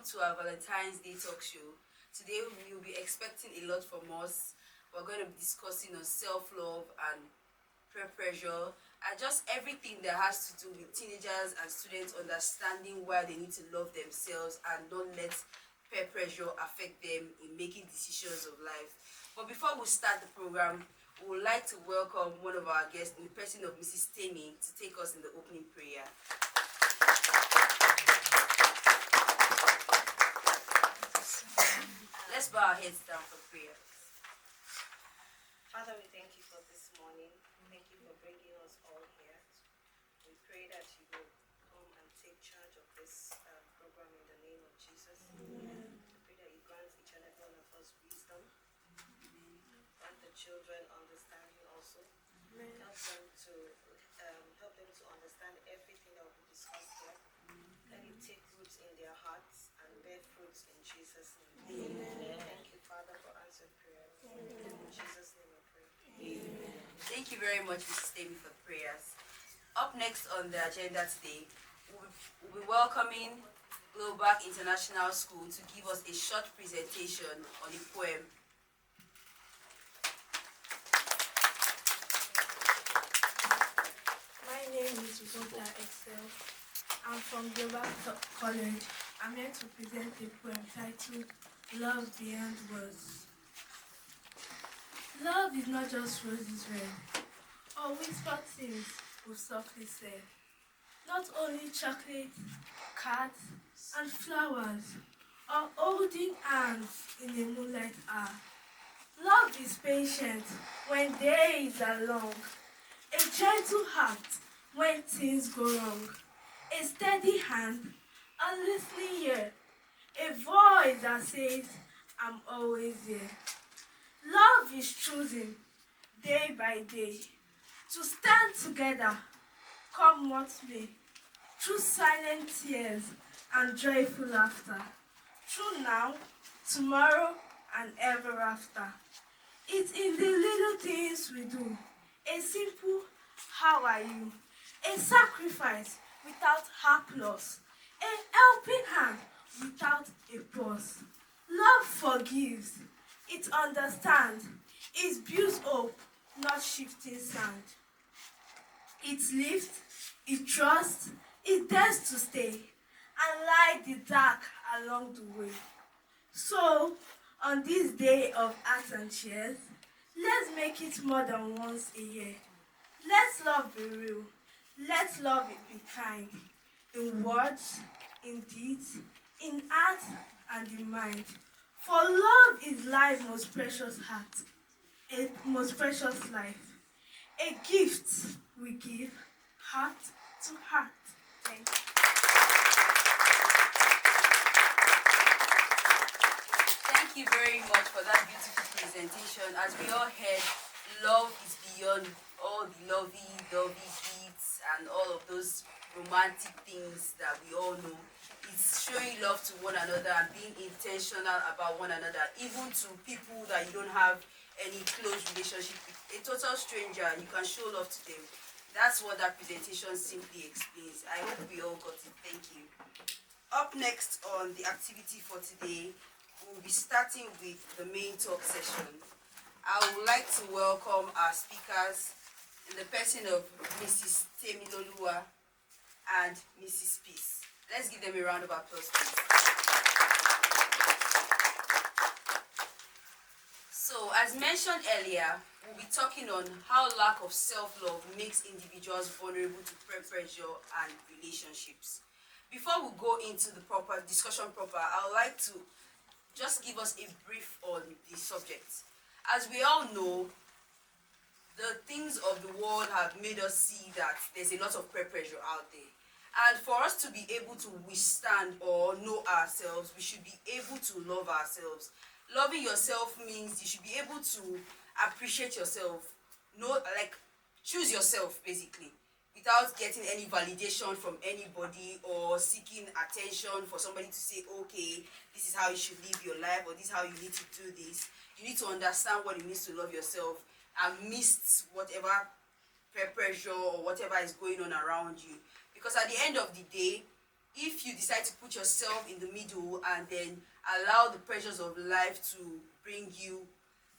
to our Valentines Day talk show. Today we will be expecting a lot from us. We're going to be discussing on self-love and peer pressure and just everything that has to do with teenagers and students understanding why they need to love themselves and not let peer pressure affect them in making decisions of life. But before we start the program, we would like to welcome one of our guests in the person of Mrs. Temi to take us in the opening prayer. Let's bow our heads down for prayer. Father, we thank you for this morning. Thank you for bringing us all here. We pray that you will come and take charge of this program in the name of Jesus. Amen. We pray that you grant each and every one of us wisdom. Grant the children understanding also. Amen. Help them to understand everything that will be discussed here. Let it take roots in their hearts and bear fruits in Jesus' name. Amen. Thank you, Father, for answered prayer. In Jesus' name I pray. Amen. Thank you very much, Mrs. Temi, for the prayers. Up next on the agenda today, we'll be welcoming Global International School to give us a short presentation on a poem. My name is Ugota Excel. I'm from Global College. I'm here to present a poem titled Love Beyond Words. Love is not just roses red, or whispered things we softly say. Not only chocolate, cards, and flowers, or holding hands in the moonlight hour. Love is patient when days are long, a gentle heart when things go wrong, a steady hand, a listening ear, a voice that says, I'm always here. Love is choosing, day by day, to stand together, come what may, through silent tears and joyful laughter, through now, tomorrow, and ever after. It's in the little things we do, a simple, how are you? A sacrifice without applause, a helping hand without a pause. Love forgives, it understands, it builds hope, not shifting sand. It lifts, it trusts, it dares to stay, and light the dark along the way. So, on this day of arts and cheers, let's make it more than once a year. Let's love be real. Let's love it be kind. In words, in deeds, in art, and in mind. For love is life's most precious heart, a most precious life. A gift we give heart to heart. Thank you. Thank you very much for that beautiful presentation. As we all heard, love is beyond all the lovey-dovey gifts and all of those romantic things that we all know. It's showing love to one another and being intentional about one another, even to people that you don't have any close relationship with. A total stranger, you can show love to them. That's what that presentation simply explains. I hope we all got it. Thank you. Up next on the activity for today, we'll be starting with the main talk session. I would like to welcome our speakers in the person of Mrs. Temiloluwa and Mrs. Peace. Let's give them a round of applause, please. So, as mentioned earlier, we'll be talking on how lack of self-love makes individuals vulnerable to peer pressure and relationships. Before we go into the discussion proper, I would like to just give us a brief on the subject. As we all know, the things of the world have made us see that there's a lot of peer pressure out there. And for us to be able to withstand or know ourselves, we should be able to love ourselves. Loving yourself means you should be able to appreciate yourself. Choose yourself, basically, without getting any validation from anybody or seeking attention for somebody to say, okay, this is how you should live your life, or this is how you need to do this. You need to understand what it means to love yourself amidst whatever peer pressure or whatever is going on around you. Because at the end of the day, if you decide to put yourself in the middle and then allow the pressures of life to bring you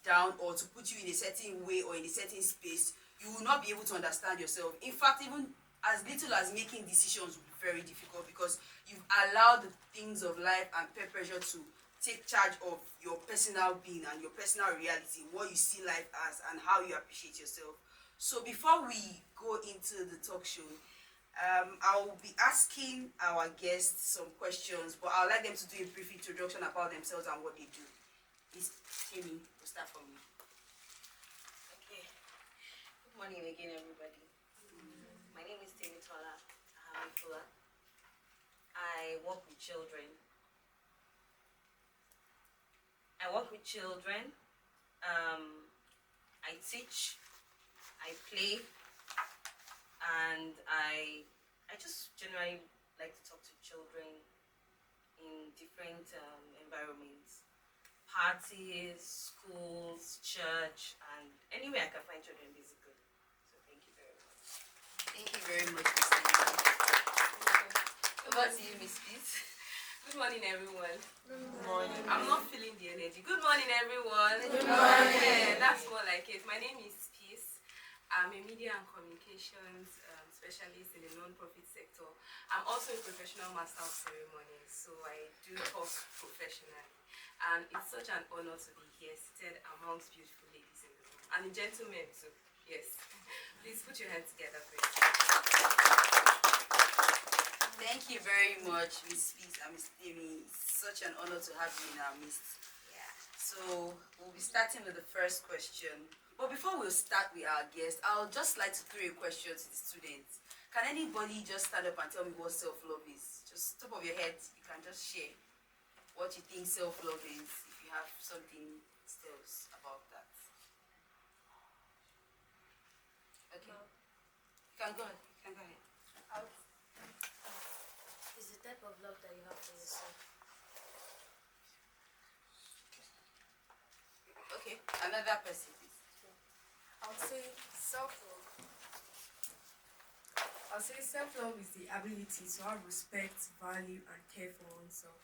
down or to put you in a certain way or in a certain space, you will not be able to understand yourself. In fact, even as little as making decisions will be very difficult because you've allowed the things of life and peer pressure to take charge of your personal being and your personal reality, what you see life as and how you appreciate yourself. So before we go into the talk show, I will be asking our guests some questions, but I would like them to do a brief introduction about themselves and what they do. Miss Tammy, we'll start from you. Okay. Good morning again, everybody. My name is Tammy Tola Ahamifula. I work with children. I teach, I play, and I just generally like to talk to children in different environments, parties, schools, church, and anywhere I can find children basically. So thank you very much. Thank you very much, Miss Tammy. Over to you, Miss Peace. Good morning, everyone. Good morning. I'm not feeling the energy. Good morning, everyone. Good morning. Yeah, that's more like it. My name is Peace. I'm a media and communications specialist in the non-profit sector. I'm also a professional master of ceremonies, so I do talk professionally. And it's such an honor to be here, seated amongst beautiful ladies in the room. And gentlemen too, yes. Please put your hands together, please. Thank you very much, Miss Peace and Miss Tammy. It's such an honor to have you in our midst. Yeah. So we'll be starting with the first question. But before we start with our guest, I would just like to throw a question to the students. Can anybody just stand up and tell me what self-love is? Just top of your head, you can just share what you think self-love is, if you have something else about that. Okay. You can go ahead. You can go ahead. Is the type of love that you have for yourself. Okay, another person, please. I would say self-love. I'll say self-love is the ability to have respect, value, and care for oneself.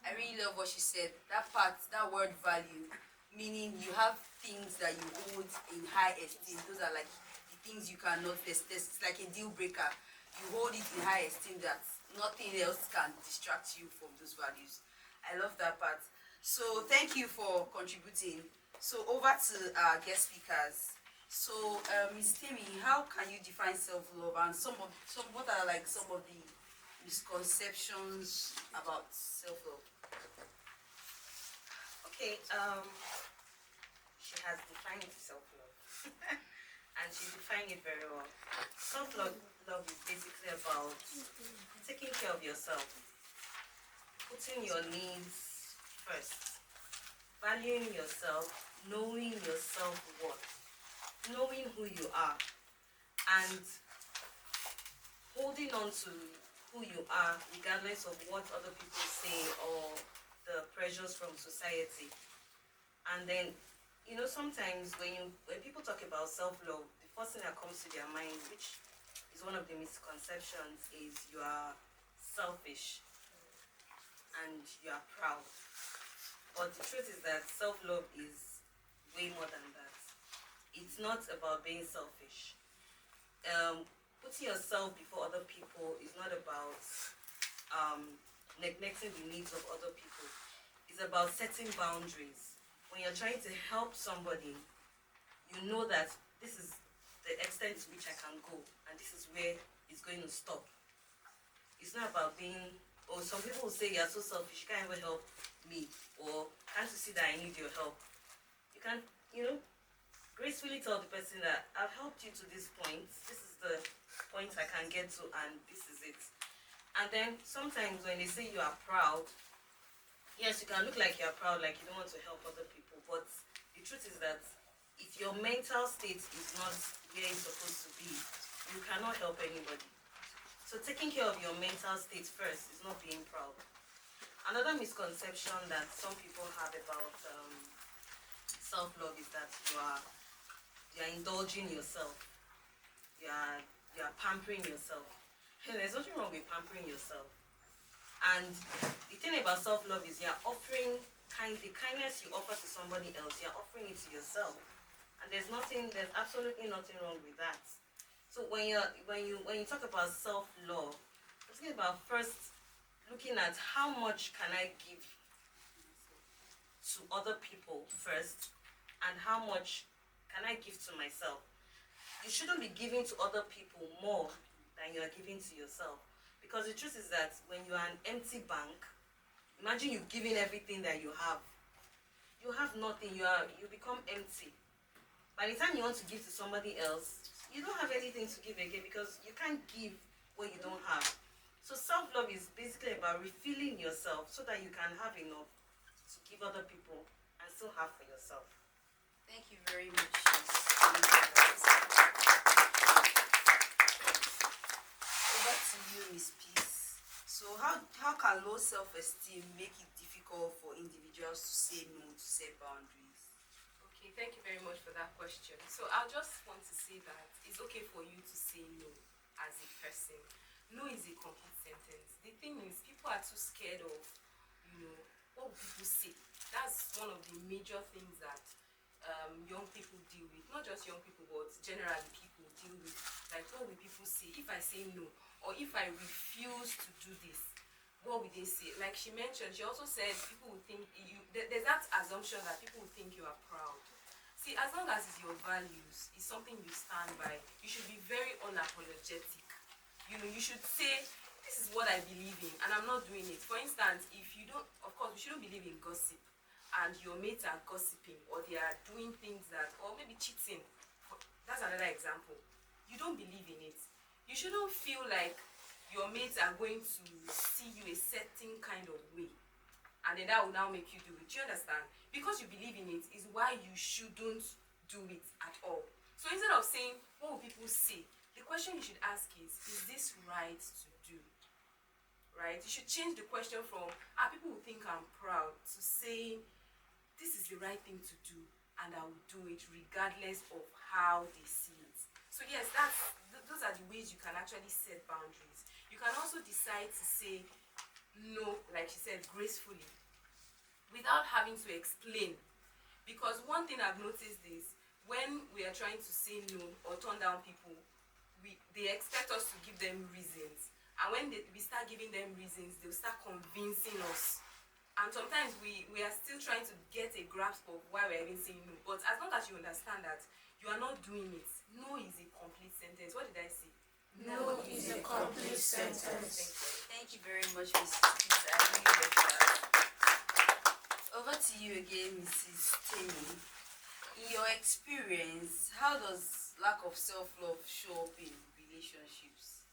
I really love what she said. That part, that word value, meaning you have things that you hold in high esteem. Those are like the things you cannot test. It's like a deal breaker. You hold it in high esteem that nothing else can distract you from those values. I love that part. So thank you for contributing. So over to our guest speakers. So Ms. Tammy, how can you define self-love and what are like some of the misconceptions about self-love? Okay, she has defined self-love. And she defined it very well. Self-love is basically about taking care of yourself, putting your needs first, valuing yourself, knowing your self-worth, knowing who you are, and holding on to who you are regardless of what other people say or the pressures from society. And then, sometimes when people talk about self-love, the first thing that comes to their mind, which is one of the misconceptions, is you are selfish and you are proud. But the truth is that self-love is way more than that. It's not about being selfish. Putting yourself before other people is not about neglecting the needs of other people. It's about setting boundaries. When you're trying to help somebody, you know that this is the extent to which I can go, and this is where it's going to stop. It's not about being, some people will say you're so selfish, you can't even help me, or can't you see that I need your help? You can, gracefully tell the person that I've helped you to this point, this is the point I can get to, and this is it. And then sometimes when they say you are proud, yes, you can look like you're proud, like you don't want to help other people, but the truth is that if your mental state is not where it's supposed to be, you cannot help anybody. So taking care of your mental state first is not being proud. Another misconception that some people have about self-love is that you are indulging yourself. You are pampering yourself. Hey, there's nothing wrong with pampering yourself. And the thing about self-love is you're offering the kindness you offer to somebody else, you're offering it to yourself. And there's absolutely nothing wrong with that. So when you talk about self-love, I'm thinking about first looking at how much can I give to other people first, and how much can I give to myself. You shouldn't be giving to other people more than you are giving to yourself. Because the truth is that when you are an empty bank, imagine you giving everything that you have nothing, you become empty. By the time you want to give to somebody else, you don't have anything to give again, because you can't give what you don't have. So self-love is basically about refilling yourself so that you can have enough to give other people and still have for yourself. Thank you very much. Over to you, Miss Peace. So how can low self-esteem make it difficult for individuals to say no, to set boundaries? Okay, thank you very much for that question. So I'll just want to say that it's okay for you to say no as a person. No is a complete sentence. The thing is, people are too scared of, what will people say? That's one of the major things that young people deal with. Not just young people, but generally people deal with. Like, what will people say if I say no? Or if I refuse to do this? What will they say? Like she mentioned, she also said people will think there's that assumption that people will think you are proud. See, as long as it's your values, it's something you stand by, you should be very unapologetic. You should say, this is what I believe in, and I'm not doing it. For instance, if you don't, of course, we shouldn't believe in gossip, and your mates are gossiping, or they are doing things or maybe cheating. That's another example. You don't believe in it. You shouldn't feel like your mates are going to see you a certain kind of way, and then that will now make you do it. Do you understand? Because you believe in it is why you shouldn't do it at all. So instead of saying, what will people say? The question you should ask is this right to do? Right? You should change the question from, people will think I'm proud, to saying, this is the right thing to do, and I will do it regardless of how they see it. So yes, those are the ways you can actually set boundaries. You can also decide to say no, like she said, gracefully, without having to explain. Because one thing I've noticed is, when we are trying to say no or turn down people, they expect us to give them reasons. And when we start giving them reasons, they'll start convincing us. And sometimes we are still trying to get a grasp of why we're even saying no. But as long as you understand that you are not doing it, no is a complete sentence. What did I say? No is a complete sentence. Thank you very much, Mrs. Peace. I really like that. Over to you again, Mrs. Tammy. In your experience, how does lack of self-love show up in relationships?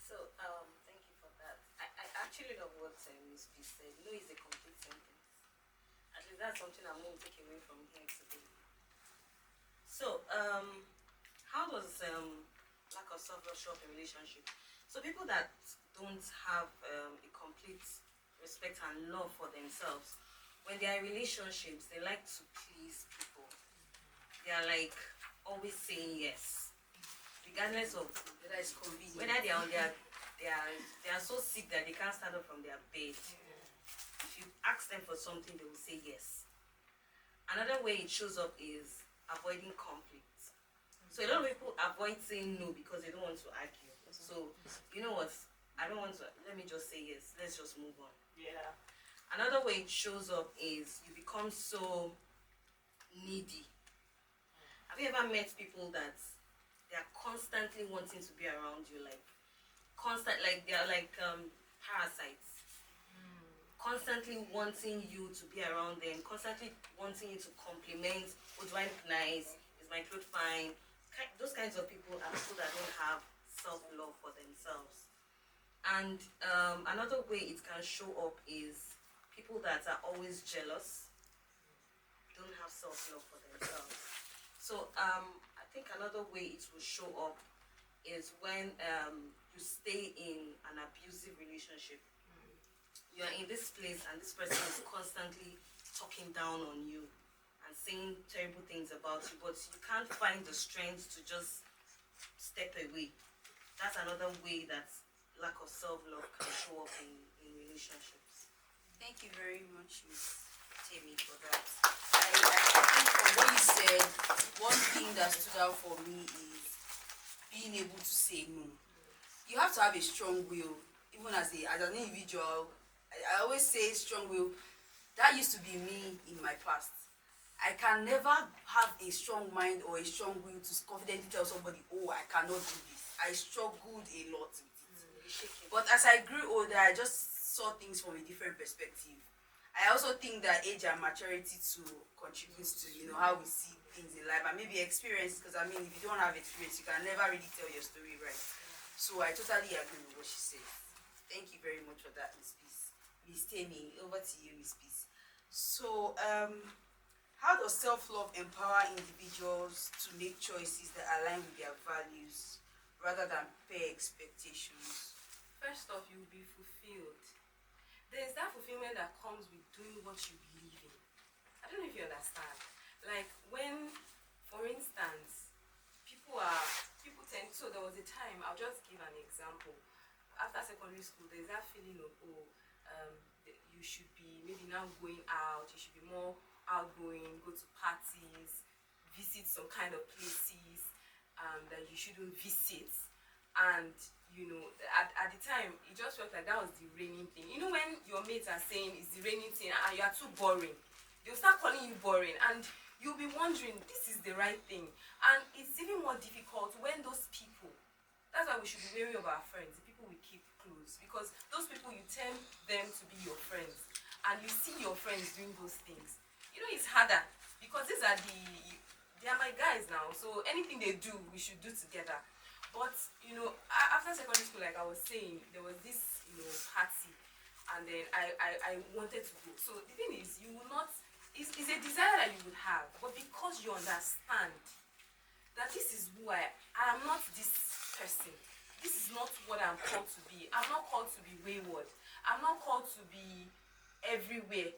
So, thank you for that. I actually love what Miss P said. No is a complete sentence. At least that's something I'm going to take away from here today. So, how does lack of self-love show up in relationship? So people that don't have a complete respect and love for themselves, when they are in relationships, they like to please people. They are like always saying yes, regardless of Whether it's convenient. whether they are so sick that they can't stand up from their bed. If you ask them for something, they will say yes. Another way it shows up is avoiding conflict. So a lot of people avoid saying no because they don't want to argue. So you know what? I don't want to. Let me just say yes. Let's just move on. Yeah. Another way it shows up is you become so needy. Have you ever met people that they are constantly wanting to be around you, like they are like parasites, constantly wanting you to be around them, constantly wanting you to compliment. Oh, do I look nice? Is my clothes fine? Those kinds of people are people that don't have self-love for themselves. And another way it can show up is people that are always jealous, don't have self-love for themselves. So I think another way it will show up is when you stay in an abusive relationship. You're in this place and this person is constantly talking down on you and saying terrible things about you, but you can't find the strength to just step away. That's another way that lack of self-love can show up in relationships? Thank you very much, Miss Tammy, for that. I think from what you said, one thing that stood out for me is being able to say no. You have to have a strong will, even as an individual. I always say strong will. That used to be me in my past. I can never have a strong mind or a strong will to confidently tell somebody, oh, I cannot do this. I struggled a lot with it. But as I grew older, I just saw things from a different perspective. I also think that age and maturity to contributes to how we see things in life, and maybe experience, because if you don't have experience, you can never really tell your story right. So I totally agree with what she said. Thank you very much for that, Miss Peace. Miss Tammy, over to you, Miss Peace. So how does self-love empower individuals to make choices that align with their values rather than peer expectations? First off, you'll be fulfilled. There's that fulfillment that comes with doing what you believe in. I don't know if you understand. Like when, for instance, people tend, so there was a time, I'll just give an example. After secondary school, there's that feeling of, you should be maybe now going out, you should be more outgoing, go to parties, visit some kind of places that you shouldn't visit. And at the time, it just felt like that was the reigning thing. When your mates are saying it's the reigning thing and you are too boring, they'll start calling you boring, and you'll be wondering, this is the right thing. And it's even more difficult when those people, that's why we should be wary of our friends, the people we keep close, because those people, you tend them to be your friends, and you see your friends doing those things. It's harder, because they are my guys now, so anything they do, we should do together. But after secondary school, like I was saying, there was this party, and then I wanted to go. So the thing is, you will not, it's a desire that you would have, but because you understand that this is who I am, not this person, this is not what I'm called to be. I'm not called to be wayward. I'm not called to be everywhere.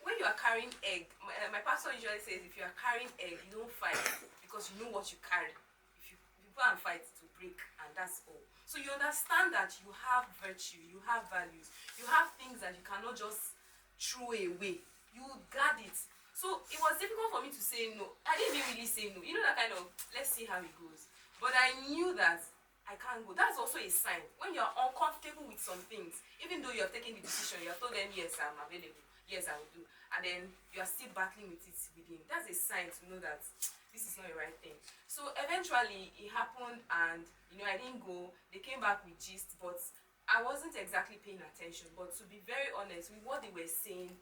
When you are carrying egg, my pastor usually says, if you are carrying egg, you don't fight because you know what you carry. If you go and fight, to break, and that's all. So you understand that you have virtue, you have values, you have things that you cannot just throw away. You guard it. So it was difficult for me to say no. I didn't even really say no. That kind of, let's see how it goes. But I knew that I can't go. That's also a sign. When you're uncomfortable with some things, even though you're taking the decision, you're told them, yes, I'm available, yes, I will do, and then you're still battling with it within, that's a sign to know that this is not the right thing. So eventually it happened, and I didn't go. They came back with gist, but I wasn't exactly paying attention. But to be very honest with what they were saying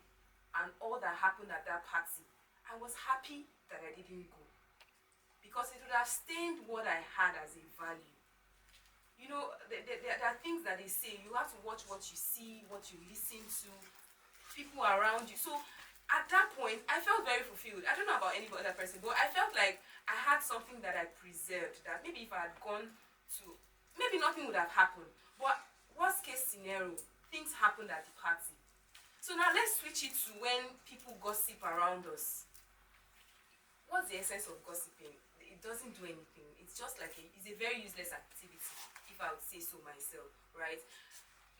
and all that happened at that party, I was happy that I didn't go, because it would have stained what I had as a value. There are things that they say, you have to watch what you see, what you listen to, people around you. So at that point, I felt very fulfilled. I don't know about any other person, but I felt like I had something that I preserved, that maybe if I had gone to, maybe nothing would have happened. But worst case scenario, things happened at the party. So now let's switch it to when people gossip around us. What's the essence of gossiping? It doesn't do anything. It's just like it's a very useless activity, if I would say so myself, right?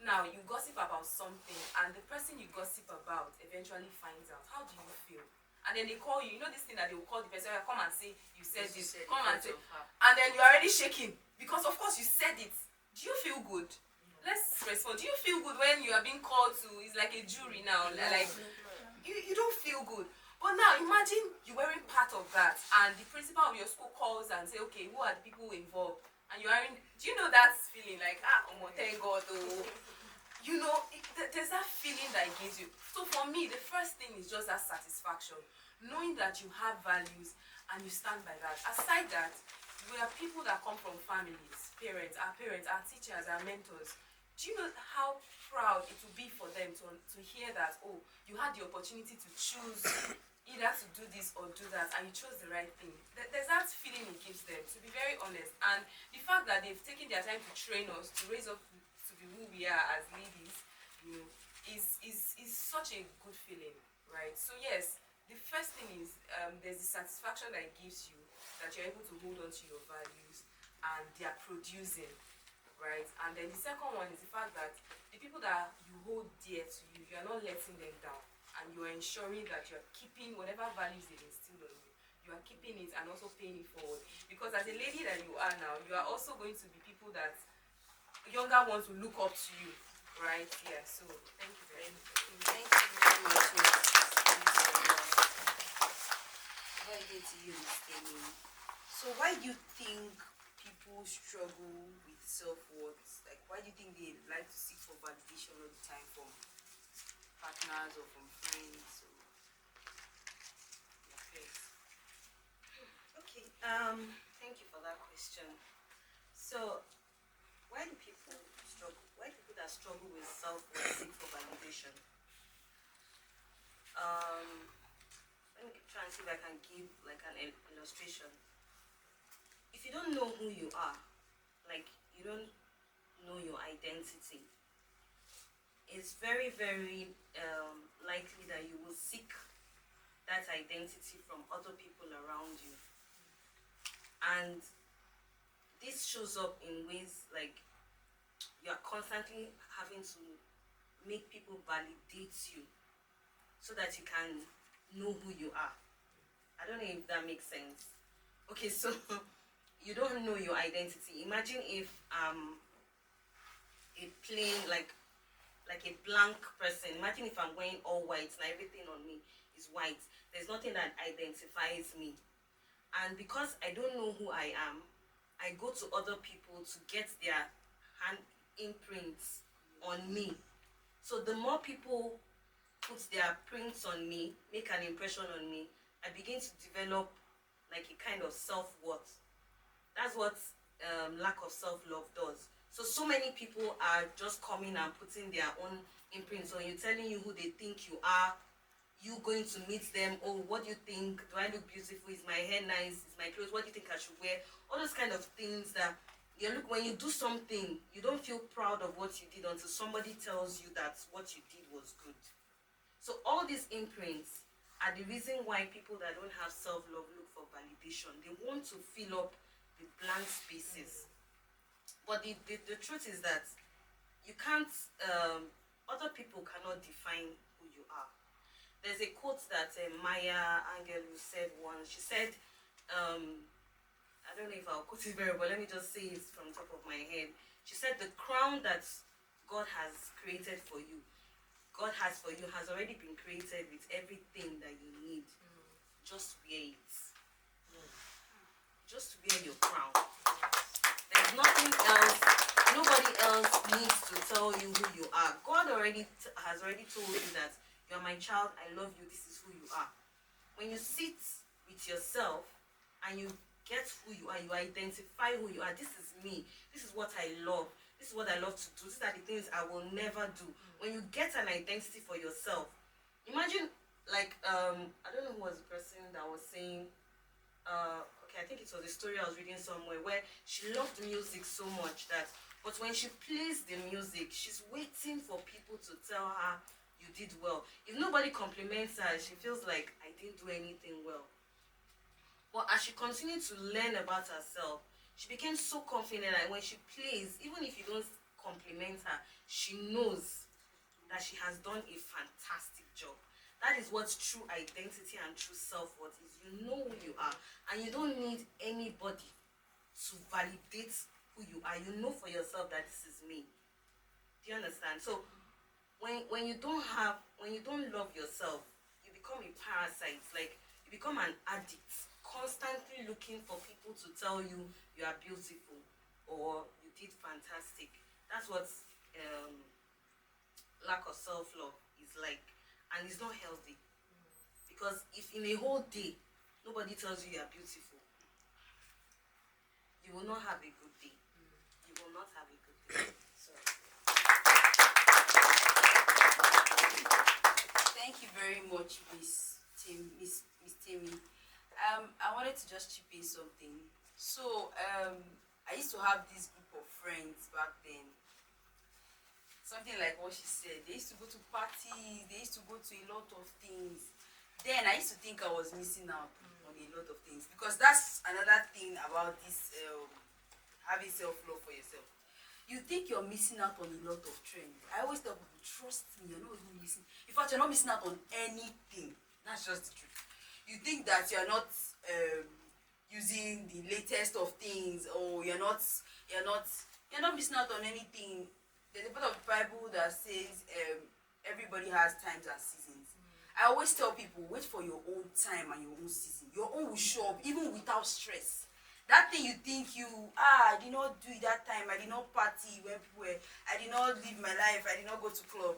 Now, you gossip about something, and the person you gossip about eventually finds out. How do you feel? And then they call you. This thing that they will call the person, come and say, you said this, come and say, and then you're already shaking, because of course you said it. Do you feel good? Let's respond. Do you feel good when you are being called to, it's like a jury now, like, you don't feel good. But now, imagine you weren't part of that, and the principal of your school calls and say, okay, who are the people involved? And you are in, do you know that feeling like, thank God, oh. There's that feeling that it gives you. So for me, the first thing is just that satisfaction, knowing that you have values and you stand by that. Aside that, we are people that come from families, parents, our teachers, our mentors. Do you know how proud it will be for them to hear that, oh, you had the opportunity to choose either to do this or do that, and you chose the right thing? There's that feeling it gives them, to be very honest. And the fact that they've taken their time to train us, to raise up to be who we are as ladies, is such a good feeling, right? So yes, the first thing is there's the satisfaction that it gives you, that you're able to hold on to your values and they are producing, right? And then the second one is the fact that the people that you hold dear to you, you are not letting them down, and you are ensuring that you are keeping whatever values they instill on you. You are keeping it and also paying it forward. Because as a lady that you are now, you are also going to be people that younger ones will look up to you, right? Yeah. So thank you very much. Thank you very much, Miss. Very good to you, Miss Amy. So why do you think people struggle with self-worth? Like, why do you think they like to seek for validation all the time from partners or from friends or their peers? Okay. Thank you for that question. So, why do people struggle? Why do people that struggle with self-worth seek for validation? Let me try and see if I can give like an illustration. If you don't know who you are, like you don't know your identity, it's very, very likely that you will seek that identity from other people around you. And this shows up in ways like you are constantly having to make people validate you so that you can know who you are. I don't know if that makes sense. Okay, so you don't know your identity. Imagine if a plain like a blank person. Imagine if I'm wearing all white and everything on me is white. There's nothing that identifies me. And because I don't know who I am, I go to other people to get their hand imprints on me. So the more people put their prints on me, make an impression on me, I begin to develop like a kind of self-worth. That's what lack of self-love does. So many people are just coming and putting their own imprints on you, telling you who they think you are. You going to meet them, oh, what do you think? Do I look beautiful? Is my hair nice? Is my clothes? What do you think I should wear? All those kind of things that you look, when you do something, you don't feel proud of what you did until somebody tells you that what you did was good. So all these imprints are the reason why people that don't have self-love look for validation. They want to fill up the blank spaces. But the truth is that you can't, other people cannot define who you are. There's a quote that Maya Angelou said once. She said, I don't know if I'll quote it very well, let me just say it from the top of my head. She said, the crown that God has created for you, God has for you, has already been created with everything that you need. Just wear it. Just wear your crown. There's nothing else, nobody else needs to tell you who you are. God has already told you that you're my child, I love you, this is who you are. When you sit with yourself and you get who you are, you identify who you are, this is me, this is what I love, this is what I love to do, these are the things I will never do. When you get an identity for yourself, imagine like, I don't know who was the person that was saying, okay, I think it was a story I was reading somewhere where she loved music so much that, but when she plays the music, she's waiting for people to tell her, you did well. If nobody compliments her, she feels like I didn't do anything well. But as she continued to learn about herself, she became so confident that when she plays, even if you don't compliment her, she knows that she has done a fantastic job. That is what true identity and true self-worth is. You know who you are, and you don't need anybody to validate who you are. You know for yourself that this is me. Do you understand? So when you don't love yourself, you become a parasite. Like you become an addict, constantly looking for people to tell you you are beautiful or you did fantastic. That's what lack of self-love is like, and it's not healthy. Because if in a whole day nobody tells you you are beautiful, you will not have a good day. You will not have a good day. So Thank you very much, Miss Timmy. I wanted to just chip in something. So, I used to have this group of friends back then. Something like what she said. They used to go to parties. They used to go to a lot of things. Then I used to think I was missing out on a lot of things, because that's another thing about this having self-love for yourself. you think you're missing out on a lot of trends. I always tell people, trust me, you're not even missing. In fact, you're not missing out on anything. That's just the truth. You think that you're not using the latest of things, or you're not missing out on anything. There's a part of the Bible that says everybody has times and seasons. I always tell people, wait for your own time and your own season. Your own will show up even without stress. That thing you think I did not do it that time, I did not party when people were, I did not live my life, I did not go to club.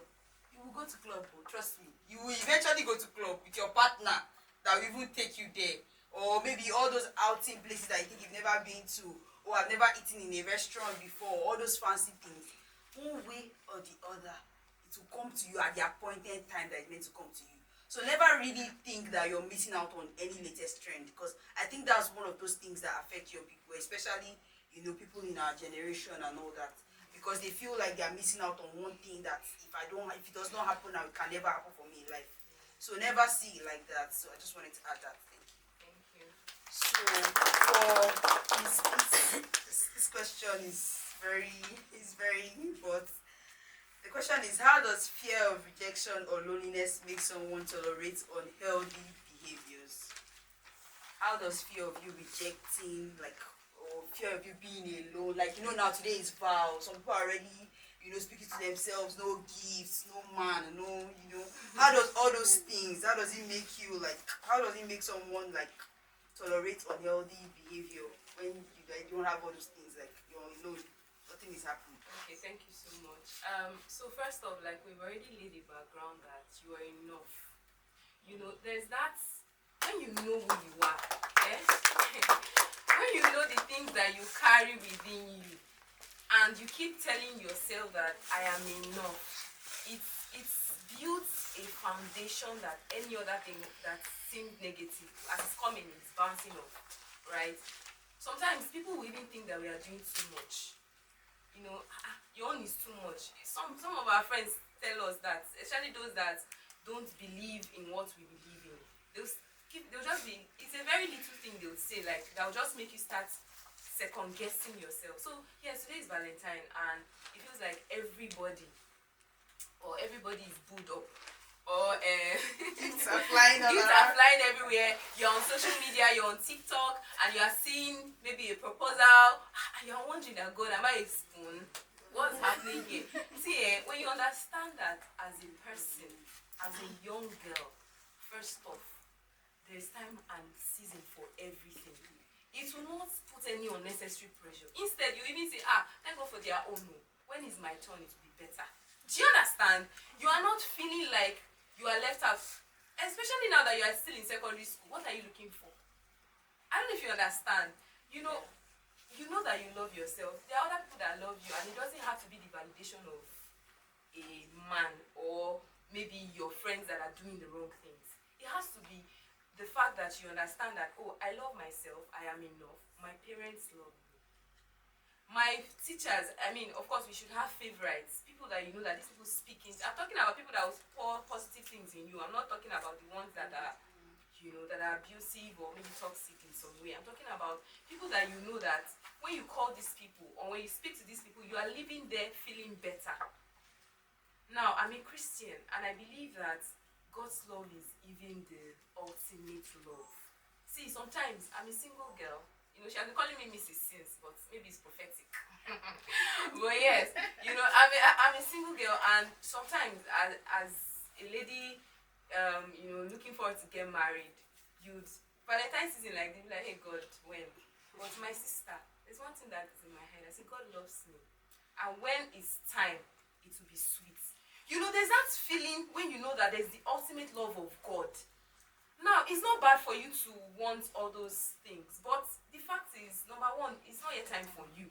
You will go to club, trust me. You will eventually go to club with your partner that will even take you there. Or maybe all those outing places that you think you've never been to, or have never eaten in a restaurant before, all those fancy things. One way or the other, it will come to you at the appointed time that it's meant to come to you. So never really think that you're missing out on any latest trend, because I think that's one of those things that affect young people, especially people in our generation and all that, because they feel like they're missing out on one thing that if it does not happen now, it can never happen for me in life. So never see it like that. So I just wanted to add that. Thank you. So for this question is very, but the question is, how does fear of rejection or loneliness make someone tolerate unhealthy behaviors? How does fear of you rejecting, or fear of you being alone, now today is vow. Some people are already, speaking to themselves, no gifts, no man, how does all those things, how does it make you, how does it make someone, tolerate unhealthy behavior when you don't have all those things, you're alone, nothing is happening? Okay, thank you so much. So first off, we've already laid the background that you are enough. There's that, when you know who you are, when you know the things that you carry within you, and you keep telling yourself that I am enough, it's built a foundation that any other thing that seems negative, as it's coming, it's bouncing off, right? Sometimes people will even think that we are doing too much. Your own is too much. Some of our friends tell us that, especially those that don't believe in what we believe in. They'll just be, it's a very little thing they'll say, that'll just make you start second guessing yourself. So yes, today is Valentine, and it feels like everybody is booed up, or Gifts are flying everywhere. You're on social media, you're on TikTok, and you are seeing maybe a proposal, and you're wondering, God, am I a spoon? What's happening here? See, when you understand that as a person, as a young girl, first off, there's time and season for everything. It will not put any unnecessary pressure. Instead, you even say, thank God for their own. When is my turn? It will be better. Do you understand? You are not feeling like you are left out. Especially now that you are still in secondary school. What are you looking for? I don't know if you understand. You know that you love yourself. There are other people that love you, and it doesn't have to be the validation of a man or maybe your friends that are doing the wrong things. It has to be the fact that you understand that, I love myself, I am enough, my parents love me. My teachers, of course, we should have favorites, people that that these people speak in. I'm talking about people that will pour positive things in you. I'm not talking about the ones that are, that are abusive or maybe toxic in some way. I'm talking about people that that when you call these people or when you speak to these people, you are living there feeling better. Now, I'm a Christian, and I believe that God's love is even the ultimate love. See, sometimes I'm a single girl. She has been calling me Mrs. Sins, but maybe it's prophetic. But yes, I'm a single girl, and sometimes as a lady, looking forward to get married, Valentine's season like this, hey God, when? But my sister, there's one thing that is in my head. I say God loves me, and when it's time, it will be sweet. There's that feeling when you know that there's the ultimate love of God. Now, it's not bad for you to want all those things, but the fact is, number one, it's not yet time for you,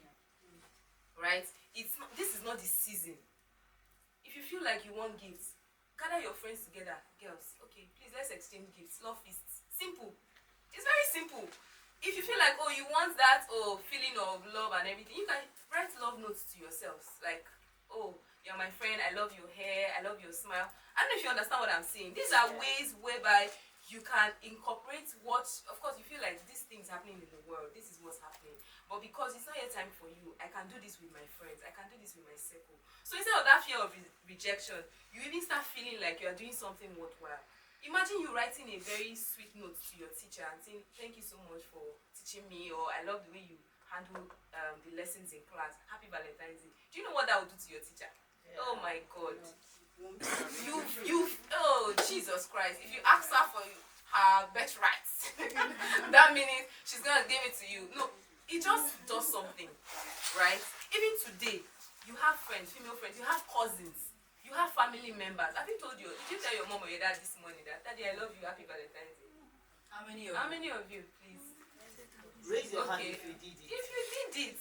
right? This is not the season. If you feel like you want gifts, gather your friends together, girls. Okay, please, let's exchange gifts. Love feasts. Simple. It's very simple. If you feel like, you want that, feeling of love and everything, you can write love notes to yourselves. Like, you're my friend, I love your hair, I love your smile. I don't know if you understand what I'm saying. These are ways whereby you can incorporate what, of course, you feel like these things happening in the world, this is what's happening. But because it's not yet time for you, I can do this with my friends, I can do this with my circle. So instead of that fear of rejection, you even start feeling like you are doing something worthwhile. Imagine you writing a very sweet note to your teacher and saying, "Thank you so much for teaching me," or "I love the way you handle the lessons in class. Happy Valentine's Day." Do you know what that would do to your teacher? Yeah. Oh my God. Oh Jesus Christ. If you ask her for her birthright, that means she's gonna give it to you. No, it just does something, right? Even today, you have friends, female friends, you have cousins, you have family members. Have you told did you tell your mom or your dad this morning that, "Daddy, I love you, happy Valentine's Day"? How many How many of you, please? Raise your hand Okay. if you did it. If you did it,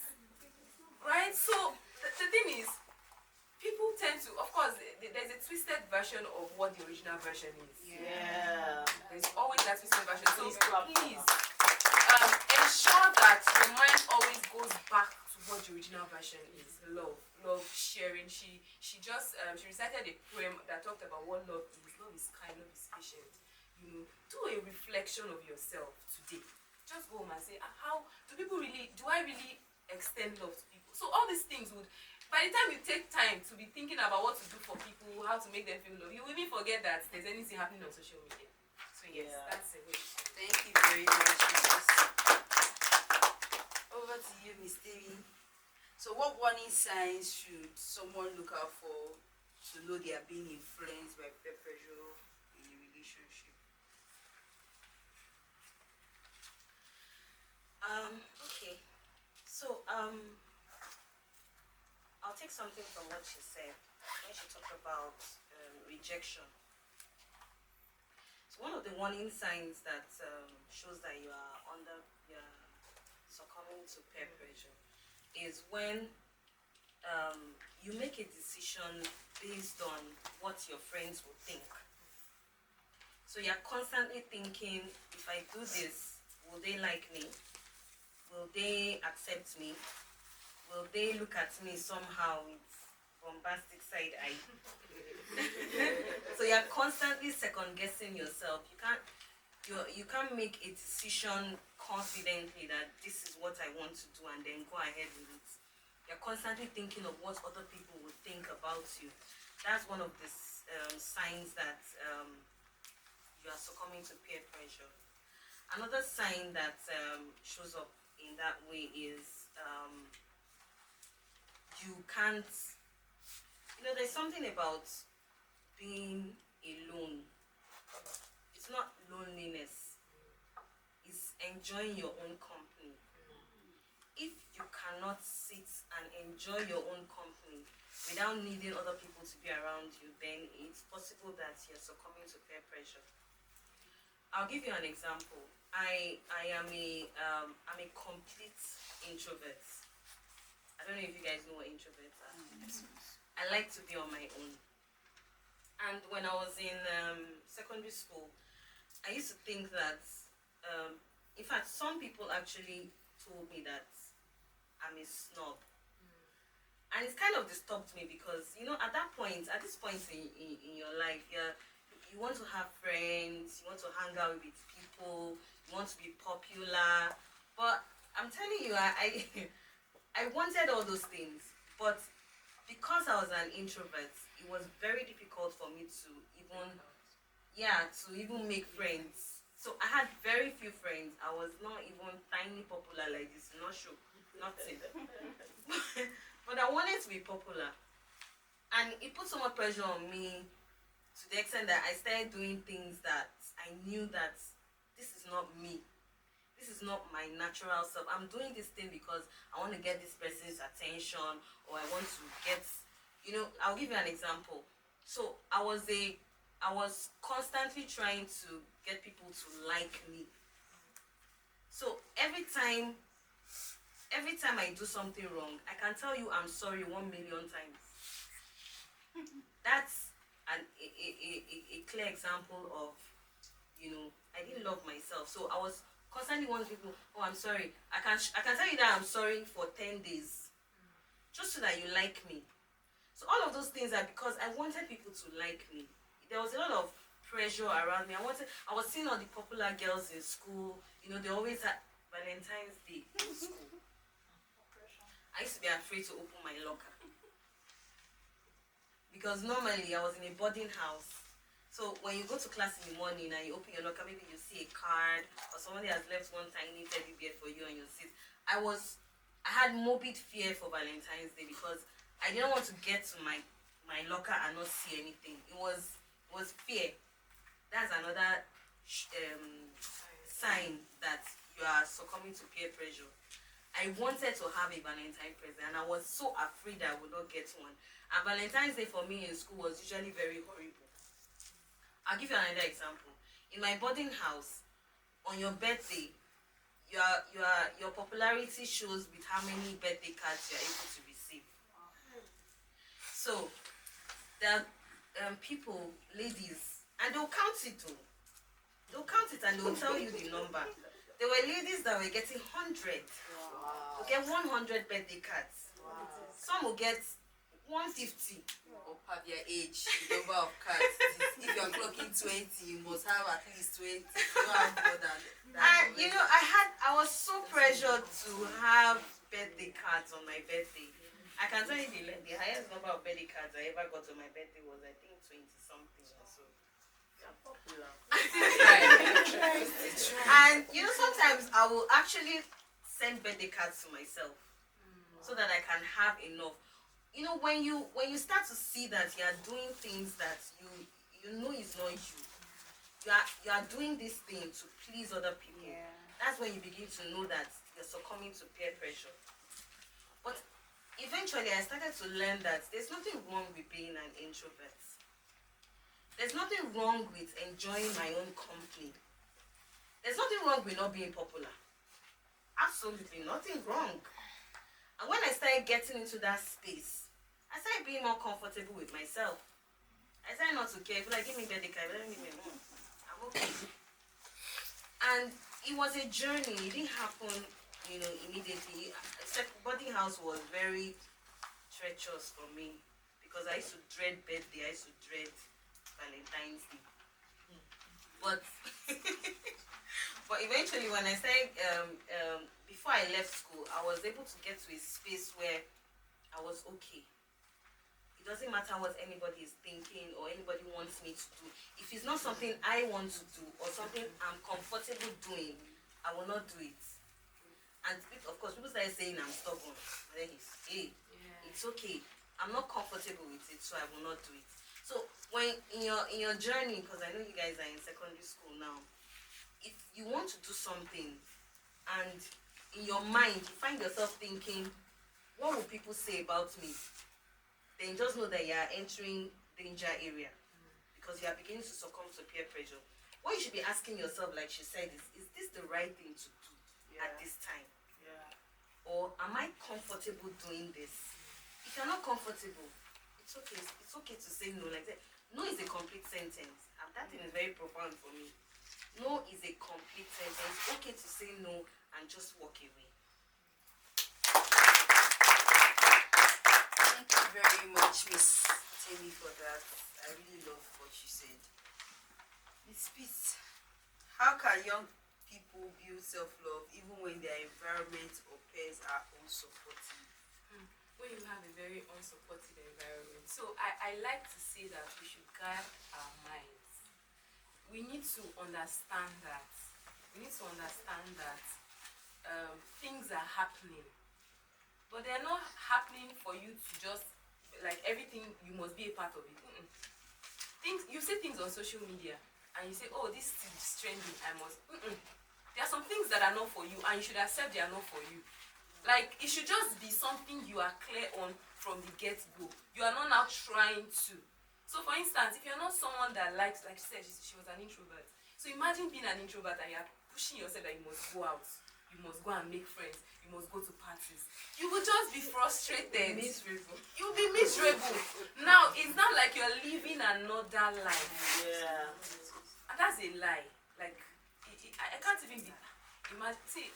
right? So the thing is, people tend to, of course, there's a twisted version of what the original version is. Yeah. There's always that twisted version. So Please clap. please ensure that your mind always goes back to what the original version is. Love, sharing. She just she recited a poem that talked about what love is. Love is kind, love is patient. You know, do a reflection of yourself today. Just go home and say, how do I really extend love to people? So all these things would, by the time you take time to be thinking about what to do for people, how to make them feel love, you will even forget that there's anything happening on social media. So yes, Yeah. that's a way. Thank you very much, Mrs. Over to you, Miss Davy. So what warning signs should someone look out for to know they are being influenced by peer pressure in a relationship? Okay. So, I'll take something from what she said when she talked about rejection. So one of the warning signs that shows that you're succumbing to peer pressure is when you make a decision based on what your friends will think. So you're constantly thinking, if I do this, will they like me? Will they accept me? Will they look at me somehow with bombastic side eye? So you're constantly second guessing yourself. You can't make a decision confidently that this is what I want to do and then go ahead with it. You're constantly thinking of what other people would think about you. That's one of the signs that you are succumbing to peer pressure. Another sign that shows up in that way is you can't, there's something about being alone. It's not loneliness, it's enjoying your own company. If you cannot sit and enjoy your own company without needing other people to be around you, then it's possible that you're succumbing to peer pressure. I'll give you an example. I'm a complete introvert. I don't know if you guys know what introverts are. I like to be on my own. And when I was in secondary school, I used to think that, in fact, some people actually told me that I'm a snob. And it's kind of disturbed me because, at this point in your life, you want to have friends, you want to hang out with people, you want to be popular. But I'm telling you, I wanted all those things. But because I was an introvert, it was very difficult for me to even make friends. So I had very few friends. I was not even tiny popular like this, not sure, nothing. But I wanted to be popular. And it put so much pressure on me to the extent that I started doing things that I knew that this is not me. This is not my natural self. I'm doing this thing because I want to get this person's attention, or I want to get, I'll give you an example. So I was constantly trying to get people to like me. So every time I do something wrong, I can tell you I'm sorry 1,000,000 times. That's a clear example of, I didn't love myself. So I was constantly wanting people, oh, I'm sorry. I can tell you that I'm sorry for 10 days. Just so that you like me. So all of those things are because I wanted people to like me. There was a lot of pressure around me. I was seeing all the popular girls in school. They always had Valentine's Day in school. I used to be afraid to open my locker. Because normally I was in a boarding house. So when you go to class in the morning and you open your locker, maybe you see a card or somebody has left one tiny teddy bear for you on your seat. I had morbid fear for Valentine's Day because I didn't want to get to my locker and not see anything. It was fear. That's another sign that you are succumbing to peer pressure. I wanted to have a Valentine present and I was so afraid I would not get one. And Valentine's Day for me in school was usually very horrible. I'll give you another example. In my boarding house, on your birthday, your popularity shows with how many birthday cards you're able to receive. So there are people, ladies, and they'll count it too. They'll count it and they'll tell you the number. There were ladies that were getting 100. They'll get 100 birthday cards. Some will get 150. Or per their age, the number of cards. If you're clocking 20, you must have at least 20. You don't have more than that. And I was so pressured to have birthday cards on my birthday. I can tell you the highest number of birthday cards I ever got on my birthday was I think 20 something or so. You're popular. And sometimes I will actually send birthday cards to myself so that I can have enough. When you start to see that you are doing things that you know is not you. You are doing this thing to please other people. Yeah. That's when you begin to know that you're succumbing to peer pressure. But eventually I started to learn that there's nothing wrong with being an introvert. There's nothing wrong with enjoying my own company. There's nothing wrong with not being popular. Absolutely nothing wrong. And when I started getting into that space, I started being more comfortable with myself. I started not to care. If give me birthday card, let me leave me alone. I'm okay. And it was a journey. It didn't happen, immediately. Except boarding house was very treacherous for me because I used to dread birthday. I used to dread Valentine's Day. But but eventually, when I started, before I left school, I was able to get to a space where I was okay. It doesn't matter what anybody is thinking or anybody wants me to do. If it's not something I want to do or something I'm comfortable doing, I will not do it. And of course, people start saying I'm stubborn. But then it's okay. I'm not comfortable with it, so I will not do it. So when in your journey, because I know you guys are in secondary school now, if you want to do something and in your mind you find yourself thinking, what will people say about me? Then just know that you are entering danger area because you are beginning to succumb to peer pressure. What you should be asking yourself, like she said, is this the right thing to do at this time? Yeah. Or am I comfortable doing this? If you're not comfortable, it's okay. It's okay to say no like that. No is a complete sentence. And that thing is very profound for me. No is a complete sentence. It's okay to say no and just walk away. Thank you very much, Miss Tammy, for that. I really love what you said. Miss Peace, how can young people build self-love even when their environment or peers are unsupportive? When you have a very unsupportive environment. So I like to say that we should guard our minds. We need to understand that. Things are happening. But they're not happening for you to just, like everything, you must be a part of it. You see things on social media and you say, oh, this is trending, I must. There are some things that are not for you and you should accept they are not for you. Like, it should just be something you are clear on from the get-go. You are not now trying to. So, for instance, if you're not someone that likes, like she said, she was an introvert. So, imagine being an introvert and you're pushing yourself that you must go out. You must go and make friends. You must go to parties. You will just be frustrated. Miserable. You'll be miserable. Now, it's not like you're living another life. Yeah. And that's a lie. Like, I can't even be... See,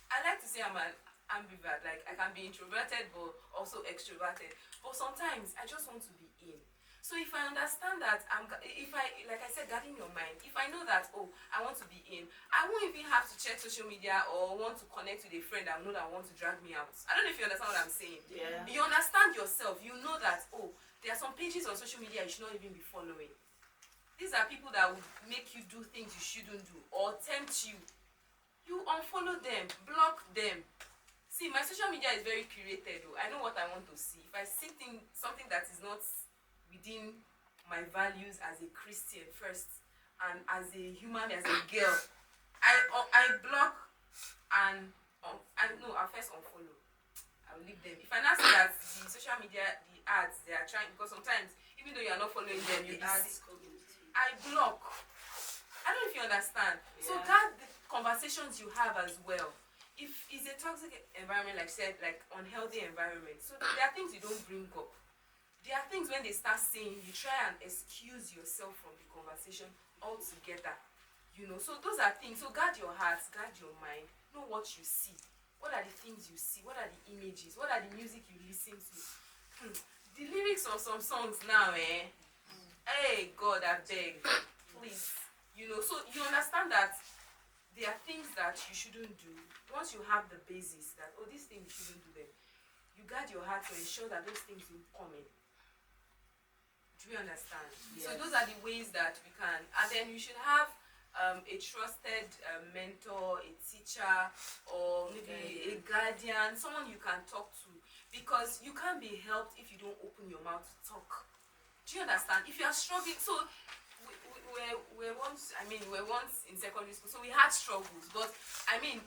I like to say I'm an ambivert. Like, I can be introverted but also extroverted. But sometimes I just want to be in. So if I understand that if I, like I said, guarding your mind, if I know that, oh, I want to be in, I won't even have to check social media or want to connect with a friend I know that want to drag me out. I don't know if you understand what I'm saying. Yeah. You understand yourself. You know that, oh, there are some pages on social media you should not even be following. These are people that will make you do things you shouldn't do or tempt you. You unfollow them, block them. See, my social media is very curated. I know what I want to see. If I see something that is not within my values as a Christian first, and as a human, as a girl, I block and I'll first unfollow. I'll leave them. If I now see that the social media, the ads, they are trying, because sometimes even though you are not following them, The ads come in too. I block. I don't know if you understand. So Yeah. guard the conversations you have as well. If it's a toxic environment, like I said, like unhealthy environment, so there are things you don't bring up. There are things when they start saying, you try and excuse yourself from the conversation altogether. So those are things. So guard your heart, guard your mind, know what you see. What are the things you see? What are the images? What are the music you listen to? The lyrics of some songs now, hey, God, I beg, please. So you understand that there are things that you shouldn't do. Once you have the basis that, oh, these things you shouldn't do them, you guard your heart to ensure that those things will come in. Do you understand? Yes. So those are the ways that we can. And then you should have a trusted mentor, a teacher, or maybe a guardian, someone you can talk to. Because you can't be helped if you don't open your mouth to talk. Do you understand? If you are struggling, so we were once in secondary school, so we had struggles, but we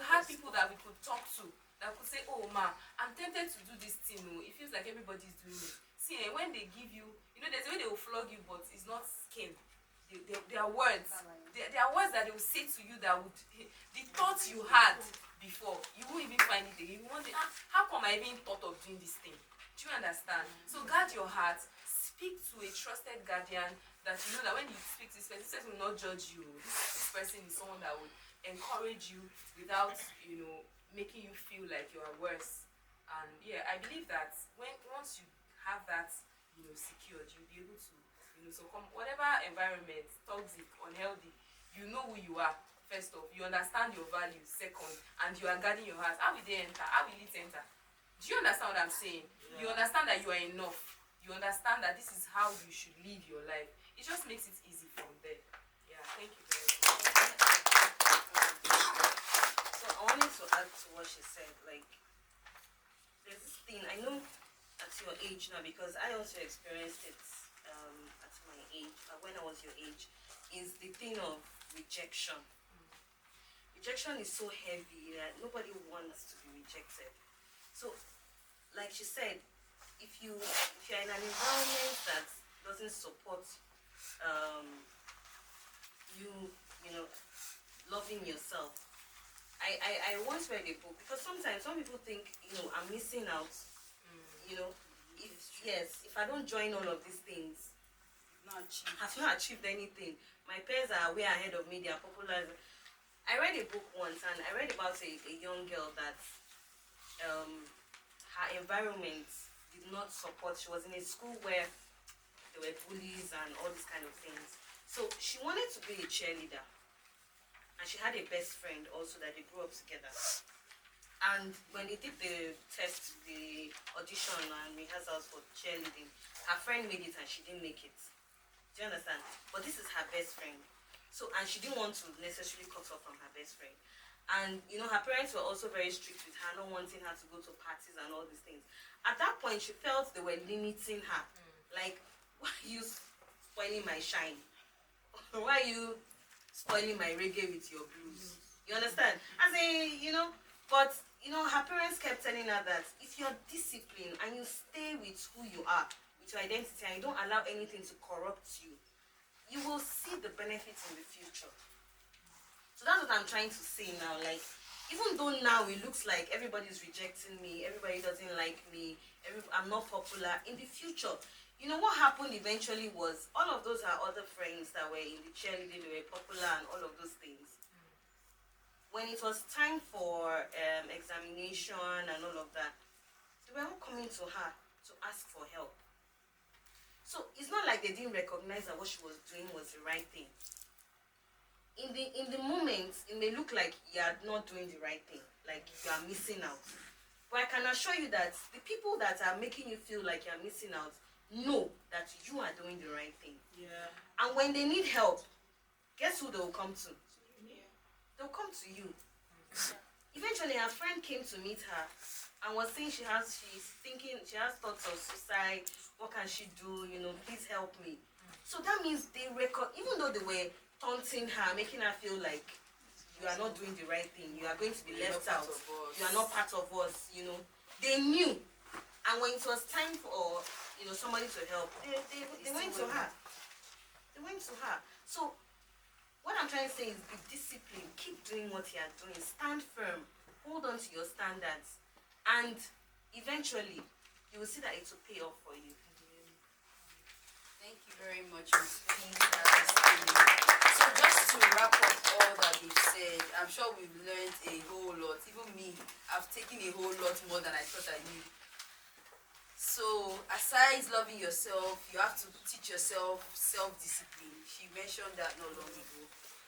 had people that we could talk to, that could say, oh ma, I'm tempted to do this thing, it feels like everybody's doing it. See, when they give you, there's a way they will flog you, but it's not skin. They are words. They are words that they will say to you that would, the thoughts you had before, you won't even find it again. You wonder, how come I even thought of doing this thing? Do you understand? So guard your heart. Speak to a trusted guardian that you know that when you speak to this person will not judge you. This person is someone that will encourage you without, making you feel like you are worse. And I believe that once you have that, secured, you'll be able to, so whatever environment, toxic, unhealthy, you know who you are. First off, you understand your values. Second, and you are guarding your heart. How will they enter? How will it enter? Do you understand what I'm saying? Yeah. You understand that you are enough. You understand that this is how you should live your life. It just makes it easy from there. Yeah, thank you very much. So I wanted to add to what she said. Like, there's this thing, I know at your age now, because I also experienced it at my age, when I was your age, is the thing of rejection. Rejection is so heavy that nobody wants to be rejected. So, like she said, if you're in an environment that doesn't support loving yourself. I once read a book, because sometimes some people think, I'm missing out. If I don't join all of these things, I've not achieved anything. My peers are way ahead of me, they are popular. I read a book once, and I read about a young girl that her environment did not support. She was in a school where there were bullies and all these kind of things. So she wanted to be a cheerleader. And she had a best friend also that they grew up together. And when they did the test, the audition and rehearsals for cheerleading, her friend made it and she didn't make it. Do you understand? But this is her best friend. So, and she didn't want to necessarily cut off from her best friend. And, her parents were also very strict with her, not wanting her to go to parties and all these things. At that point, she felt they were limiting her. Like, why are you spoiling my shine? Why are you spoiling my reggae with your blues? You understand? But, her parents kept telling her that if you're disciplined and you stay with who you are, with your identity, and you don't allow anything to corrupt you, you will see the benefits in the future. So that's what I'm trying to say now. Like, even though now it looks like everybody's rejecting me, everybody doesn't like me, I'm not popular, in the future, what happened eventually was all of those are other friends that were in the cheerleading, they were popular and all of those things. When it was time for examination and all of that, they were all coming to her to ask for help. So it's not like they didn't recognize that what she was doing was the right thing. In the moment, it may look like you are not doing the right thing, like you are missing out. But I can assure you that the people that are making you feel like you are missing out know that you are doing the right thing. Yeah. And when they need help, guess who they will come to? They'll come to you. Eventually, her friend came to meet her and was saying she has thoughts of suicide. What can she do? Please help me. So that means they record, even though they were taunting her, making her feel like you are not doing the right thing, you are going to be left out, you are not part of us, They knew. And when it was time for, somebody to help, they went to her. They went to her. So what I'm trying to say is be disciplined, keep doing what you are doing, stand firm, hold on to your standards, and eventually you will see that it will pay off for you. Thank you very much, Ms. P. So just to wrap up all that we've said, I'm sure we've learned a whole lot. Even me, I've taken a whole lot more than I thought I knew. So aside loving yourself, you have to teach yourself self-discipline. She mentioned that not long ago.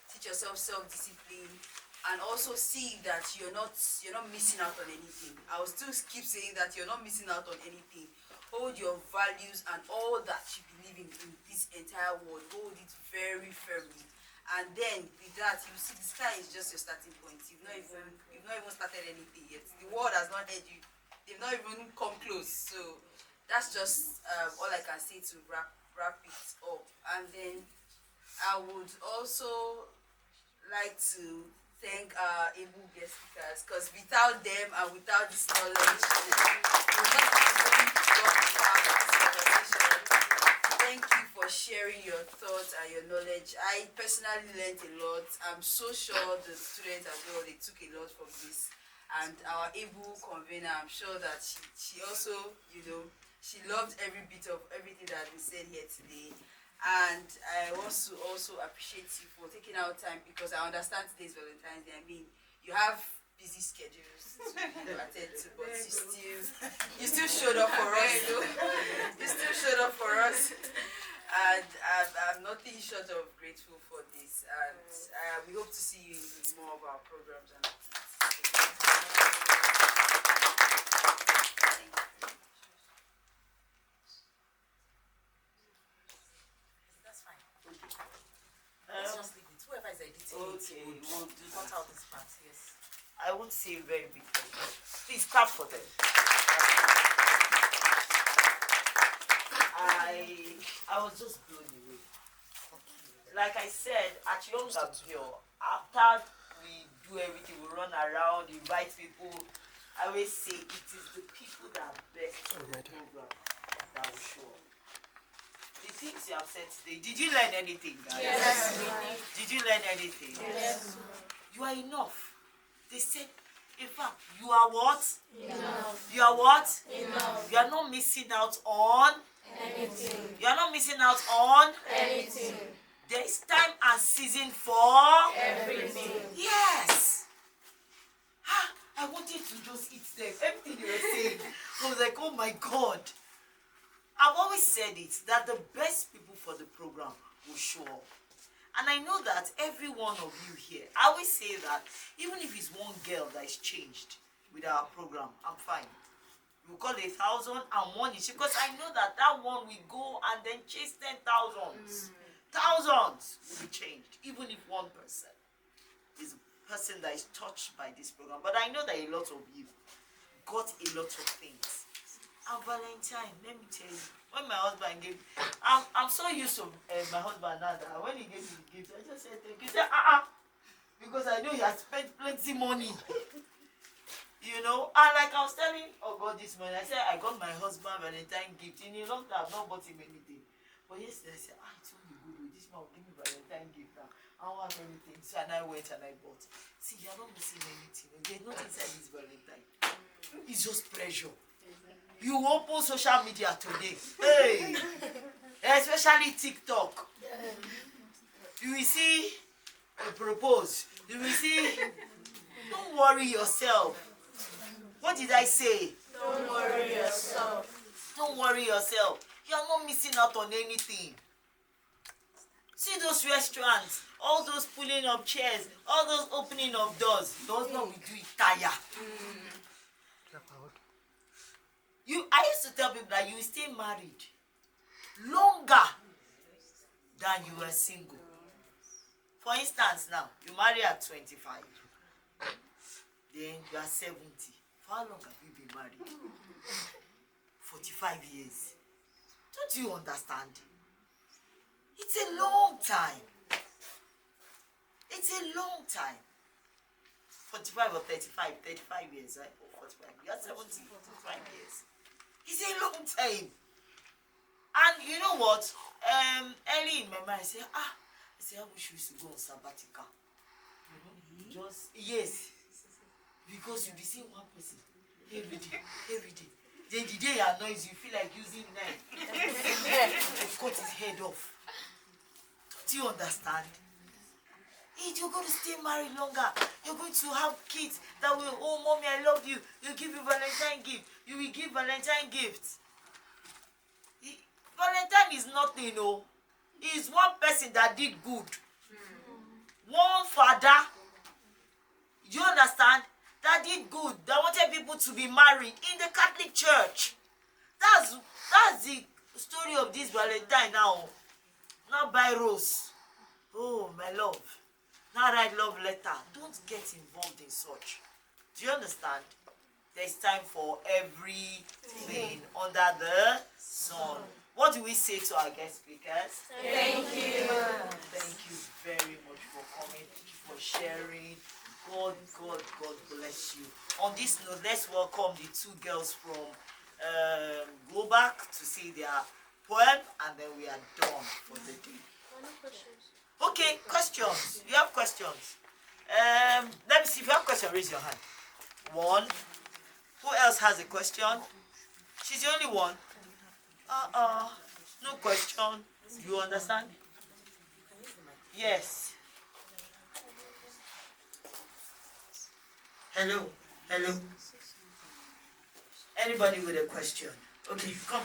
Teach yourself self-discipline and also see that you're not missing out on anything. I will still keep saying that you're not missing out on anything. Hold your values and all that you believe in this entire world. Hold it very firmly. And then with that, you see the sky is just your starting point. You've not even started anything yet. The world has not heard you. They've not even come close. So that's just all I can say to wrap it up. And then I would also like to thank our able guest speakers, because without them and without this knowledge, we will not even got far with this conversation. Thank you for sharing your thoughts and your knowledge. I personally learned a lot. I'm so sure the students as well, they took a lot from this. And our able convener, I'm sure that she also, she loved every bit of everything that we said here today. And I want to also appreciate you for taking out time, because I understand today's Valentine's Day. I mean, you have busy schedules to attend to, but you still showed up for us. You still showed up for us, and I'm nothing short of grateful for this. And we hope to see you in more of our programs and activities. Let's just leave it. Whoever is editing Okay, it we'll would do cut that. out this part, yes. I won't say very big thing. Please clap for them. I was just blown away. Like I said, at Young and Pure, after we do everything, we run around, invite people, I always say it is the people that are best in the program that will show up. The things you have said today, did you learn anything, guys? Yes. Did you learn anything? Yes. You are enough. They said, in fact, you are what? Enough. You are what? Enough. You are not missing out on Anything. You are not missing out on Anything. There is time and season for Everything. Yes. I wanted to just eat them. Everything they were saying, I was like, oh my God. I've always said it, that the best people for the program will show up. And I know that every one of you here, I always say that even if it's one girl that is changed with our program, I'm fine. We'll call it 1,000 and one issue, because I know that one will go and then chase 10,000. Thousands will be changed, even if one person is a person that is touched by this program. But I know that a lot of you got a lot of things. And Valentine, let me tell you, when my husband gave, I'm so used to my husband now that when he gave me the gift, I just said thank you. He said, because I know he has spent plenty money. And like I was telling God this morning, I said I got my husband Valentine gift. In a long time, I've not bought him anything. But yesterday I said, it's only good. This man will give me Valentine gift now. I don't have anything. So and I went and I bought. See, you're not missing anything. There's nothing inside this Valentine. It's just pressure. You open social media today. Hey! Especially TikTok. You will see a propose. You will see. Don't worry yourself. What did I say? Don't worry yourself. Don't worry yourself. You are not missing out on anything. See those restaurants, all those pulling of chairs, all those opening of doors. Does not we do it tire. I used to tell people that you will stay married longer than you were single. For instance, now you marry at 25, then you are 70. For how long have you been married? 45 years. Don't you understand? It's a long time. It's a long time. 45 or 35 years, right? Or 45. You are 70, 45 years. It's a long time. And you know what? Early in my mind, I say, I wish we used to go on sabbatical. Yes. Because you'll be seeing one person every day. Then the day he annoys you, feel like using knife. To cut his head off. Don't you understand? You're going to stay married longer. You're going to have kids that will, oh, mommy, I love you. You give you Valentine gift. You will give Valentine gifts. Valentine is nothing, no. It's one person that did good. One father, you understand, that did good, that wanted people to be married in the Catholic Church. That's the story of this Valentine now. Now buy rose. Oh, my love. Now write love letter. Don't get involved in such. Do you understand? There's time for everything under the sun. What do we say to our guest speakers? Thank you. Thank you very much for coming, for sharing. God bless you. On this note, let's welcome the two girls from Go Back to say their poem, and then we are done for the day. Okay, questions. You have questions. Let me see if you have a question. Raise your hand. One. Who else has a question? She's the only one. No question. You understand? Yes. Hello. Anybody with a question? Okay, come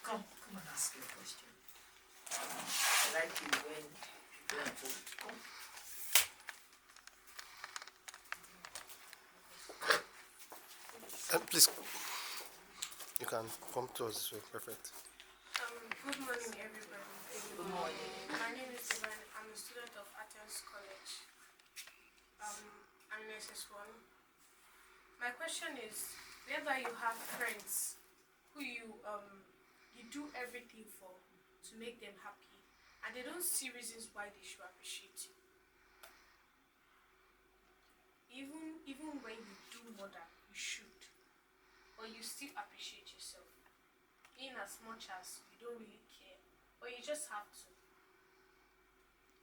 and ask your question. I like it when people are told. Come. Please, you can come to us this way. Perfect. Good morning, everybody. Good morning. My name is Ivan. I'm a student of Athens College. I'm in SS1. My question is, whether you have friends who you do everything for to make them happy, and they don't see reasons why they should appreciate you. Even when you do more than you should, but you still appreciate yourself, in as much as you don't really care, but you just have to,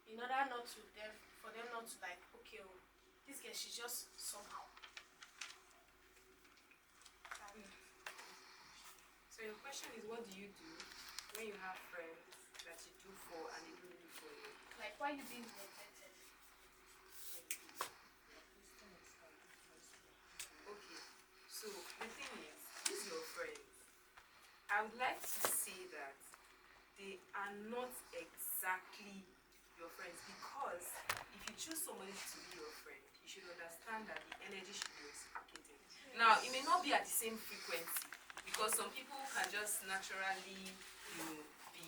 in order not to them, for them not to like, okay, oh, this girl, she's just somehow. So your question is, what do you do when you have friends that you do for and they don't do for you? Like, why you being neglected? Okay, so the thing is, these your friends. I would like to say that they are not exactly your friends, because if you choose somebody to be your friend, you should understand that the energy should be reciprocated. Now, it may not be at the same frequency, because some people can just naturally, be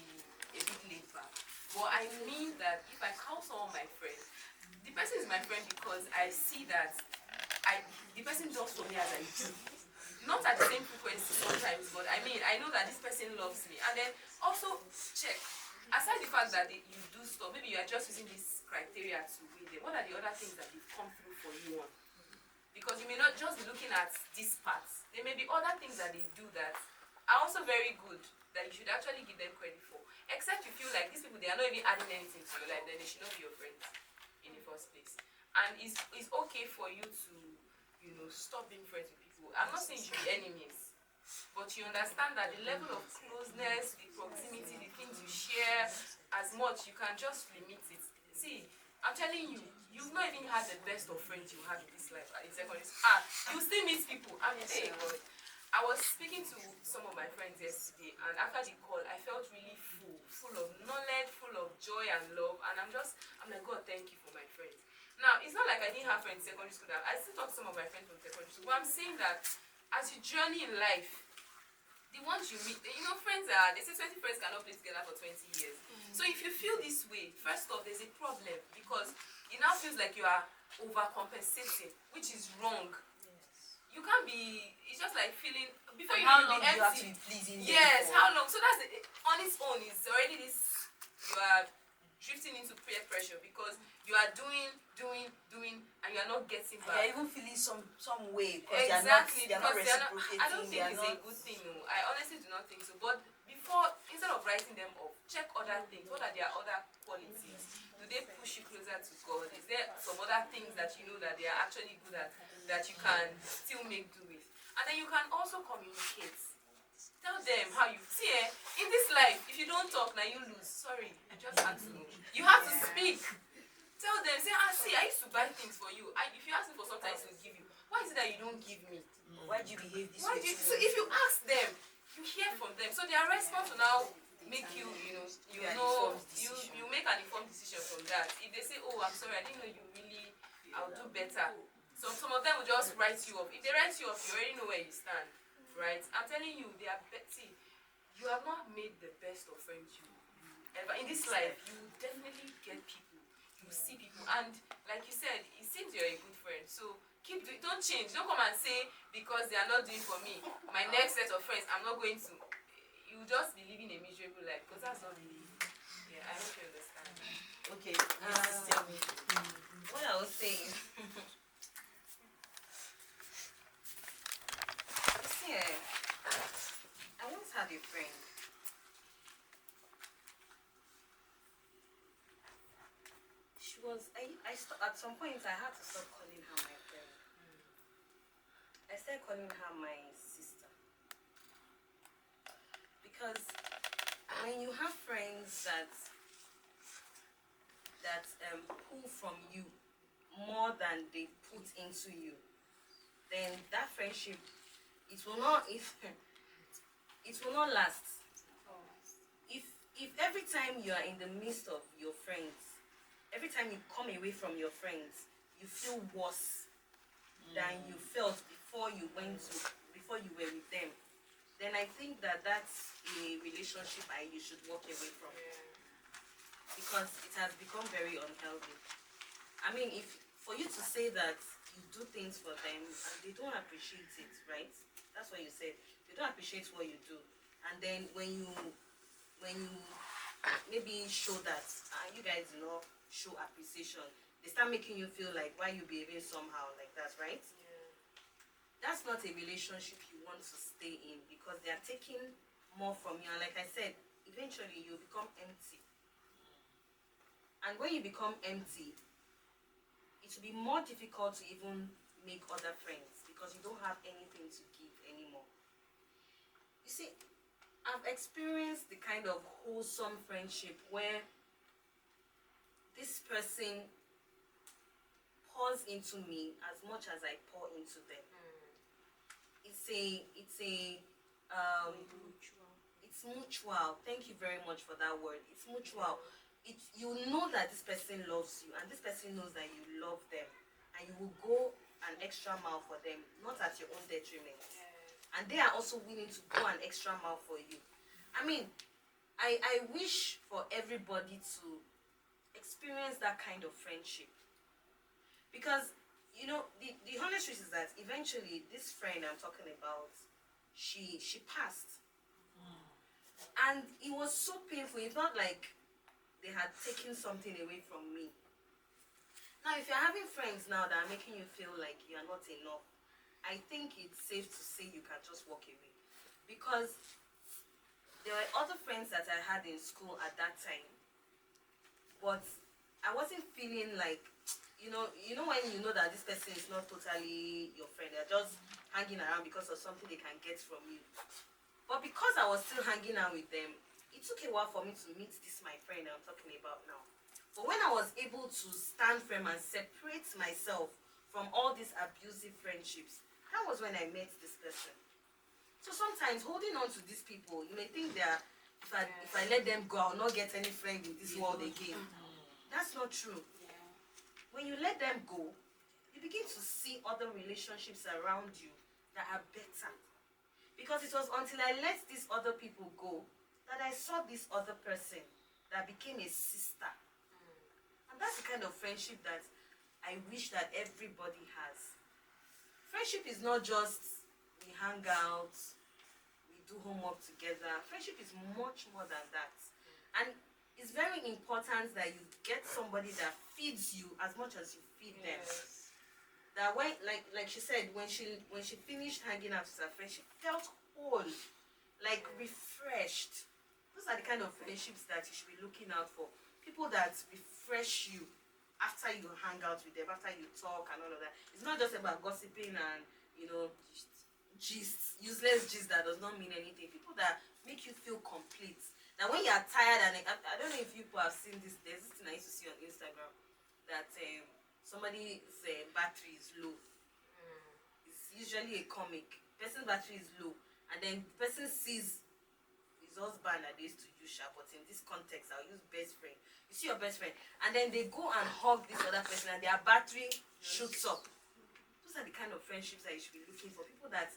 a bit laid back. But I mean that if I call someone my friend, the person is my friend because I see that the person does for me as I do. Not at the same frequency sometimes, but I mean, I know that this person loves me. And then also check, aside the fact that you do stuff, maybe you are just using this criteria to weigh them. What are the other things that they've come through for you on? Because you may not just be looking at these parts. There may be other things that they do that are also very good, that you should actually give them credit for. Except you feel like these people, they are not even adding anything to your life, then they should not be your friends in the first place. And it's okay for you to, stop being friends with people. I'm not saying you should be enemies, but you understand that the level of closeness, the proximity, the things you share, as much, you can just limit it. See, I'm telling you, you've not even had the best of friends you have in this life in secondary school. You still meet people. I mean, hey, God. I was speaking to some of my friends yesterday, and after the call, I felt really full of knowledge, full of joy and love. And I'm like, God, thank you for my friends. Now, it's not like I didn't have friends in secondary school. That I still talk to some of my friends from secondary school. But I'm saying that as you journey in life, the ones you meet, friends they say 20 friends cannot play together for 20 years. So if you feel this way, first off, there's a problem because it now feels like you are overcompensating, which is wrong. You can't be, it's just like feeling, before And you how know long you'll do be you have empty. to be pleasing them Yes, for? how long? So that's on its own, it's already this, you are drifting into peer pressure because you are doing, and you are not getting And back. you're even feeling some way because Exactly, they're not because reciprocating. I don't think they're it's not, a good thing. No, I honestly do not think so. But before, instead of writing them off, check other things. What are their other qualities? Do they push you closer to God? Is there some other things that you know that they are actually good at that you can still make do with? And then you can also communicate. Tell them how you see. In this life, if you don't talk, now you lose. Sorry, you just have to. You have to speak. Tell them, say, see, I used to buy things for you. If you ask me for something, I used to give you. Why is it that you don't give me? why do you behave this Why way? do you, so if you ask them, you hear from them. So their response will now make you, you make an informed decision from that. If they say, oh, I'm sorry, I didn't know you really, I'll do better. So some of them will just write you off. If they write you off, you already know where you stand, right? I'm telling you, they are see, you have not made the best of friends you ever. In this life, you will definitely get people. You will see people. And like you said, it seems you're a good friend. So keep doing, don't change. Don't come and say, because they are not doing for me, my next set of friends, I'm not going to. You will just be living a miserable life because that's not really. Yeah, I hope you understand. Okay. What I was saying. See, I once had a friend. She was. At some point I had to stop calling her my friend. I started calling her my sister because when you have friends that pull from you more than they put into you, then that friendship it will not last. If every time you are in the midst of your friends, every time you come away from your friends, you feel worse than you felt before you were with them, then I think that's a relationship you should walk away from because it has become very unhealthy. I mean, if for you to say that you do things for them and they don't appreciate it, right? That's what you said. They don't appreciate what you do, and then when you maybe show that you guys do not show appreciation, they start making you feel like why you behaving somehow like that, right? That's not a relationship you want to stay in because they are taking more from you, and like I said, eventually you become empty. And when you become empty, it will be more difficult to even make other friends because you don't have anything to give anymore. You see, I've experienced the kind of wholesome friendship where this person pours into me as much as I pour into them. It's mutual. Thank you very much for that word. It's mutual. You know that this person loves you and this person knows that you love them and you will go an extra mile for them, not at your own detriment. And they are also willing to go an extra mile for you. I mean, I wish for everybody to experience that kind of friendship. Because, the honest truth is that eventually this friend I'm talking about, she passed. And it was so painful. It felt like they had taken something away from me. Now, if you're having friends now that are making you feel like you are not enough, I think it's safe to say you can just walk away. Because there were other friends that I had in school at that time, but I wasn't feeling like, when you know that this person is not totally your friend, they're just hanging around because of something they can get from you. But because I was still hanging out with them, it took a while for me to meet this my friend I'm talking about now. But when I was able to stand firm and separate myself from all these abusive friendships, that was when I met this person. So sometimes holding on to these people, you may think that if I let them go, I'll not get any friend in this world again. That's not true. When you let them go, you begin to see other relationships around you that are better. Because it was until I let these other people go that I saw this other person that became a sister. And that's the kind of friendship that I wish that everybody has. Friendship is not just we hang out, we do homework together. Friendship is much more than that. And it's very important that you get somebody that feeds you as much as you feed them. That when, like she said, when she finished hanging out with her friend, she felt whole, like refreshed. Those are the kind of friendships that you should be looking out for. People that refresh you after you hang out with them, after you talk and all of that. It's not just about gossiping and, gist, useless gist that does not mean anything. People that make you feel complete. Now when you are tired, and I don't know if people have seen this, there's this thing I used to see on Instagram that somebody's battery is low. It's usually a comic. Person's battery is low, and then the person sees his husband that they used to use, but in this context, I'll use best friend. You see your best friend, and then they go and hug this other person, and their battery shoots up. Those are the kind of friendships that you should be looking for. People that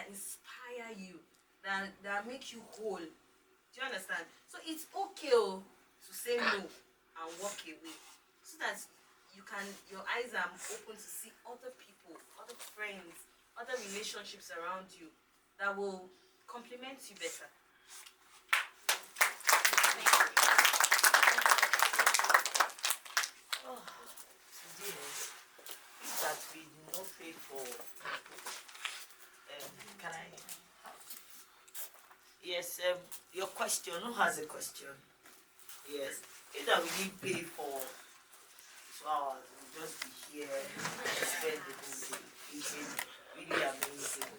inspire you, that make you whole. Do you understand? So it's okay to say no and walk away, so that your eyes are open to see other people, other friends, other relationships around you that will complement you better. Today is that we did not pay for. Can I? Yes. Your question. Who has a question? Yes. If that we didn't pay for 2 hours, we'll just be here and spend the whole day. It's been really amazing.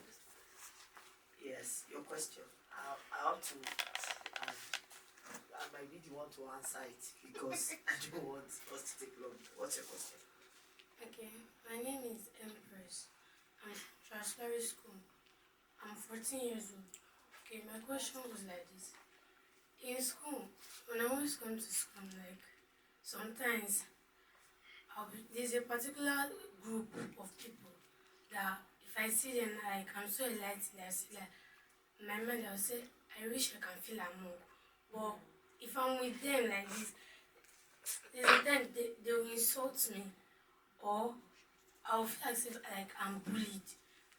Yes. Your question. I have to. I might be the one to answer it because I don't want us to take long. What's your question? Okay, my name is Empress. I'm from Transferry School. I'm 14 years old. Okay, my question was like this. In school, when I always come to school, like sometimes there's a particular group of people that if I see them, like I'm so enlightened, I see like my mind, I'll say, I wish I can feel among. But if I'm with them like this, there's a time they will insult me, or I'll feel as if like I'm bullied.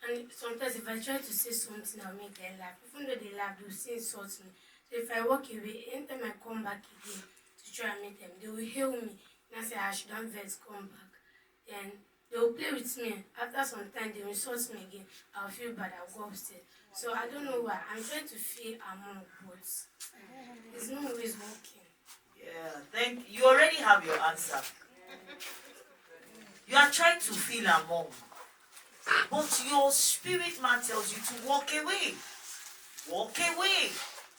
And sometimes if I try to say something, I'll make them laugh. Even though they laugh, they'll still insult me. So if I walk away, anytime I come back again to try and meet them, they will hail me. And I say, I should not vex, come back. Then they will play with me. After some time, they will insult me again. I'll feel bad, I'll go upstairs. So I don't know why. I'm trying to feel among, but it's not always working. Yeah, you already have your answer. You are trying to feel among, but your spirit man tells you to walk away. Walk away.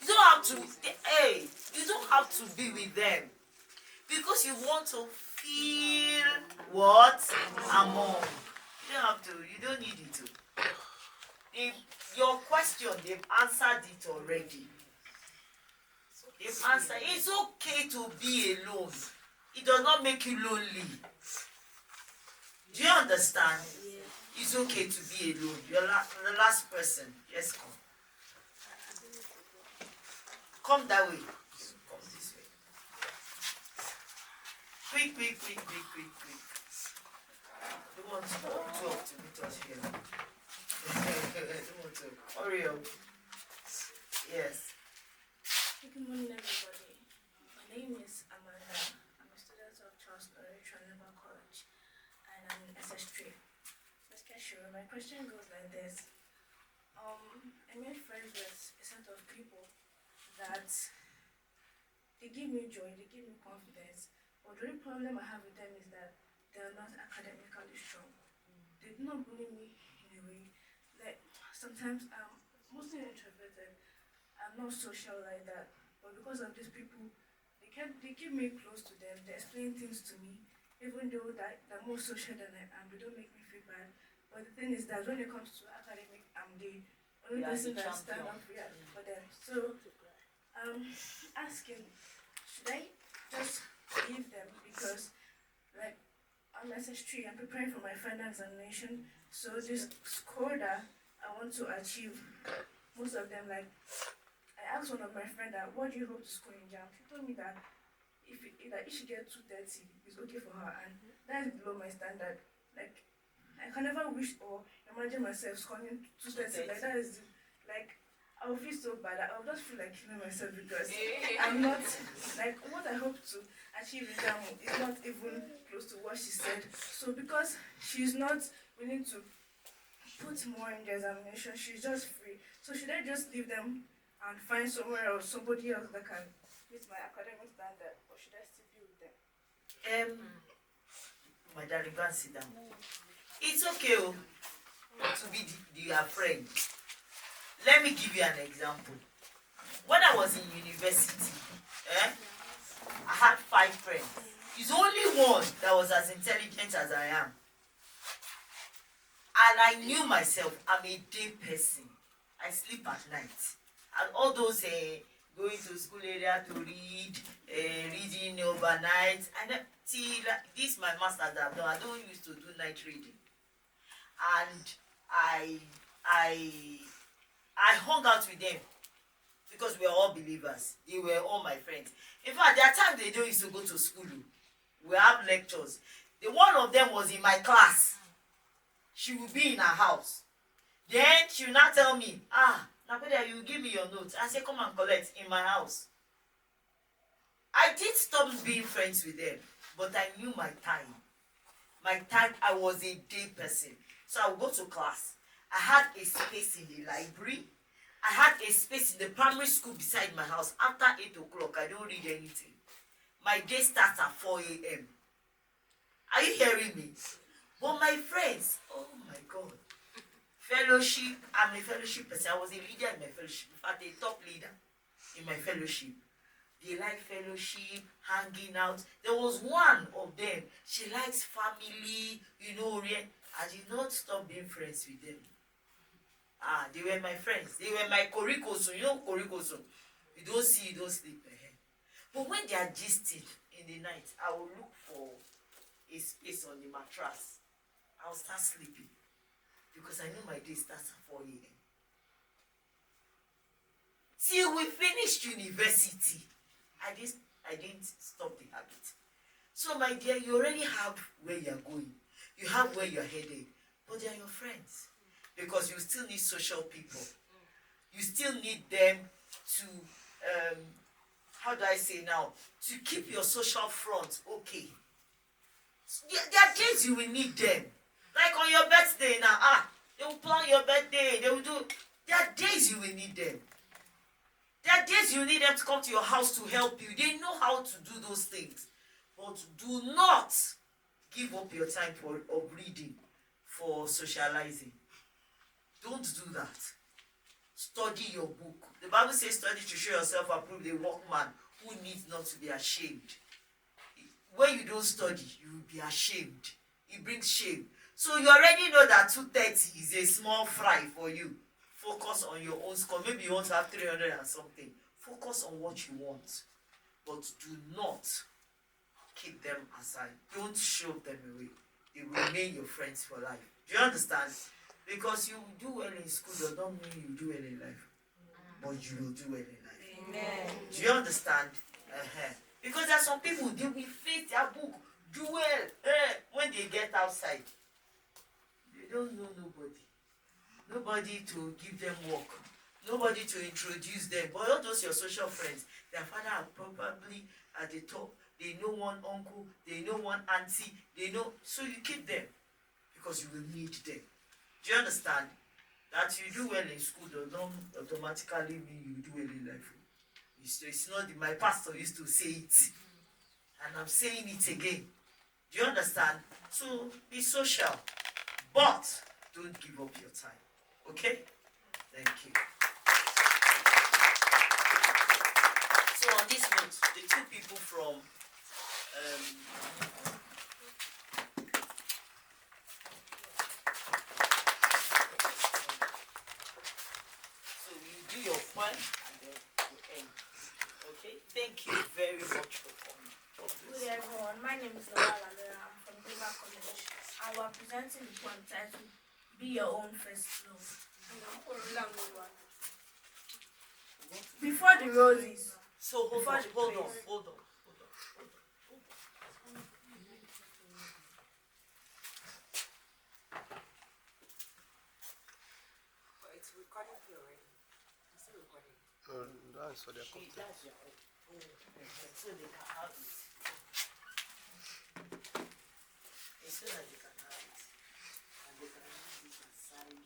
You don't have to. You don't have to be with them because you want to feel what among. You don't have to. You don't need it to. Your question, they've answered it already. They've answered. It's okay to be alone. It does not make you lonely. Do you understand? It's okay to be alone. You're the last person. Yes, come. Come that way. Come this way. Quick. Don't want to talk to meet us here. Don't want to. Hurry up. Yes. Good morning, everybody. My name is Amanda. I'm a student of Charles Naval College, and I'm in SS3. My question goes like this. I made friends with a set of people that they give me joy, they give me confidence. But the only problem I have with them is that they are not academically strong. They do not bully me in a way. Like sometimes I'm mostly introverted. I'm not social like that. But because of these people, they keep me close to them. They explain things to me, even though they're more social than I am. They don't make me feel bad. But the thing is that when it comes to academic, I'm the only Yeah, person the that stand champion. up for them. So asking, should I just leave them because like I'm SS3, I'm preparing for my final examination. So this score that I want to achieve, most of them like I asked one of my friends that what do you hope to score in JAM? She told me that if she gets 230, it's okay for her, and that is below my standard. Like I can never wish or imagine myself scoring 230. Like that is like I would feel so bad. I would just feel like killing myself because I'm not like what I hope to achieve in JAM is not even close to what she said. So because she's not willing to put more in the examination, she's just free. So should I just leave them and find somewhere else, somebody else that can meet my academic standard, or should I still be with them? My darling, go and sit down. It's okay to be their friend. Let me give you an example. When I was in university, I had 5 friends. It's only one that was as intelligent as I am. And I knew myself, I'm a day person. I sleep at night. And all those going to school area to read, reading overnight, and till this my master's have done. I don't used to do night reading. And I hung out with them because we are all believers. They were all my friends. In fact, there are times they don't used to go to school. We have lectures. The one of them was in my class. She will be in her house. Then she will not tell me, Nakodia, you give me your notes. I say, come and collect in my house. I did stop being friends with them, but I knew my time. My time, I was a day person. So I would go to class. I had a space in the library. I had a space in the primary school beside my house. After 8 o'clock, I don't read anything. My day starts at 4 a.m. Are you hearing me? But my friends, oh my God. Fellowship, I'm a fellowship person. I was a leader in my fellowship. In fact, a top leader in my fellowship. They like fellowship, hanging out. There was one of them. She likes family, I did not stop being friends with them. They were my friends. They were my korikoso. You know korikoso? You don't see, you don't sleep. But when they are gisting in the night, I will look for a space on the mattress. I will start sleeping. Because I know my day starts at 4 a.m. Till we finished university, I didn't stop the habit. So my dear, you already have where you're going. You have where you're headed. But they are your friends. Because you still need social people. You still need them to, how do I say now? To keep your social front okay. There are days you will need them. Like on your birthday now, they will plan your birthday. They will do. There are days you will need them. There are days you need them to come to your house to help you. They know how to do those things. But do not give up your time of reading for socializing. Don't do that. Study your book. The Bible says study to show yourself approved, a workman who needs not to be ashamed. When you don't study, you will be ashamed. It brings shame. So you already know that 230 is a small fry for you. Focus on your own score. Maybe you want to have 300 and something. Focus on what you want. But do not keep them aside. Don't shove them away. They will remain your friends for life. Do you understand? Because you do well in school does not mean you do well in life. But you will do well in life. Amen. Do you understand? Because there are some people, they will face their book, do well. When they get outside, they don't know nobody. Nobody to give them work. Nobody to introduce them. But all those your social friends, their father are probably at the top. They know one uncle, they know one auntie, they know. So you keep them because you will need them. Do you understand? That you do well in school does not automatically mean you do well in life. It's not my pastor used to say it. And I'm saying it again. Do you understand? So be social. But don't give up your time. Okay? Thank you. So on this note, the 2 people from my name is Lawal Alera. I'm from River College. I will be presenting the poem titled Be Your Own First Love. Before the roses. So hold Before on, the hold on, praise. hold on. But it's recording here already. It's still recording. That's for their content. That's your own. So they can have it. It's so that they can have it. And they can use this as side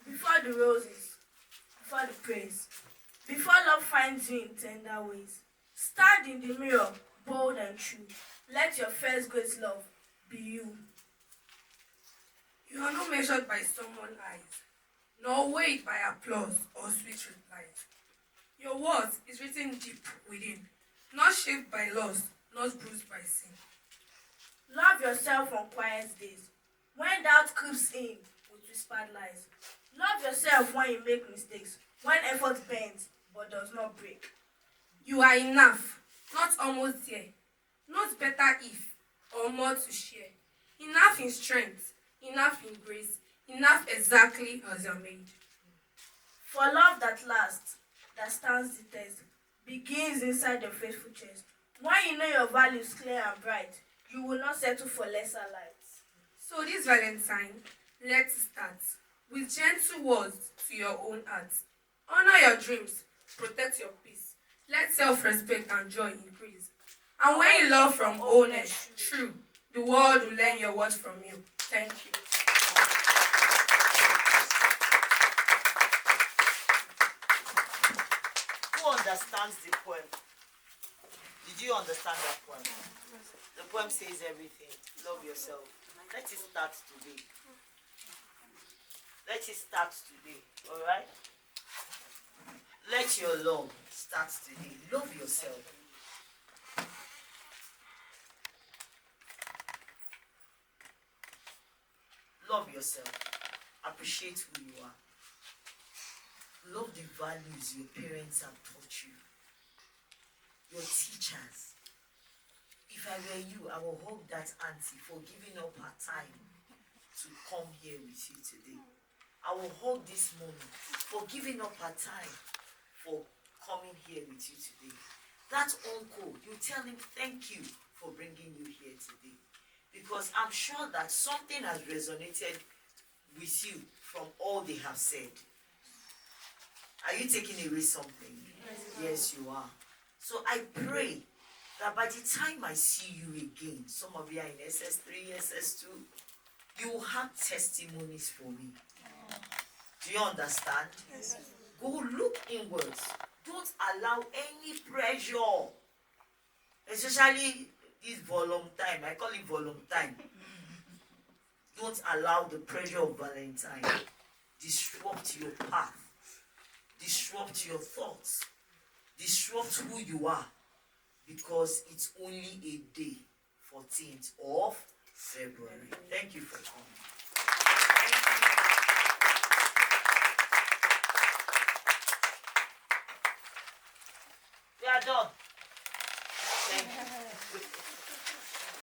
Before the roses, before the praise, before love finds you in tender ways, stand in the mirror, bold and true. Let your first great love be you. You are not measured by someone's eyes, nor weighed by applause or sweet replies. Your worth is written deep within, not shaped by loss, not bruised by sin. Love yourself on quiet days, when doubt creeps in with whispered lies. Love yourself when you make mistakes, when effort bends but does not break. You are enough, not almost there, not better if, or more to share. Enough in strength, enough in grace, enough exactly as you're made. For love that lasts, that stands the test, begins inside your faithful chest. When you know your value is clear and bright, you will not settle for lesser lights. So this Valentine, let's start with gentle words to your own heart. Honor your dreams, protect your peace. Let self-respect and joy increase. And when you love from wholeness, true, the world will learn your words from you. Thank you. Who understands the poem? Did you understand that poem? The poem says everything. Love yourself. Let it start today. Let it start today. Alright? Let your love start today. Love yourself. Love yourself. Appreciate who you are. Love the values your parents have taught you. Your teachers. If I were you, I will hug that auntie for giving up her time to come here with you today. I will hug this mommy for giving up her time for coming here with you today. That uncle, you tell him thank you for bringing you here today. Because I'm sure that something has resonated with you from all they have said. Are you taking away something? Yes, you are. So I pray that by the time I see you again, some of you are in SS3, SS2, you will have testimonies for me. Do you understand? Yes. Go look inwards. Don't allow any pressure. Especially this Valentine. I call it Valentine. Don't allow the pressure of Valentine disrupt your path. Disrupt your thoughts. Disrupt who you are. Because it's only a day, 14th of February. Thank you for coming. We are done. Thank you.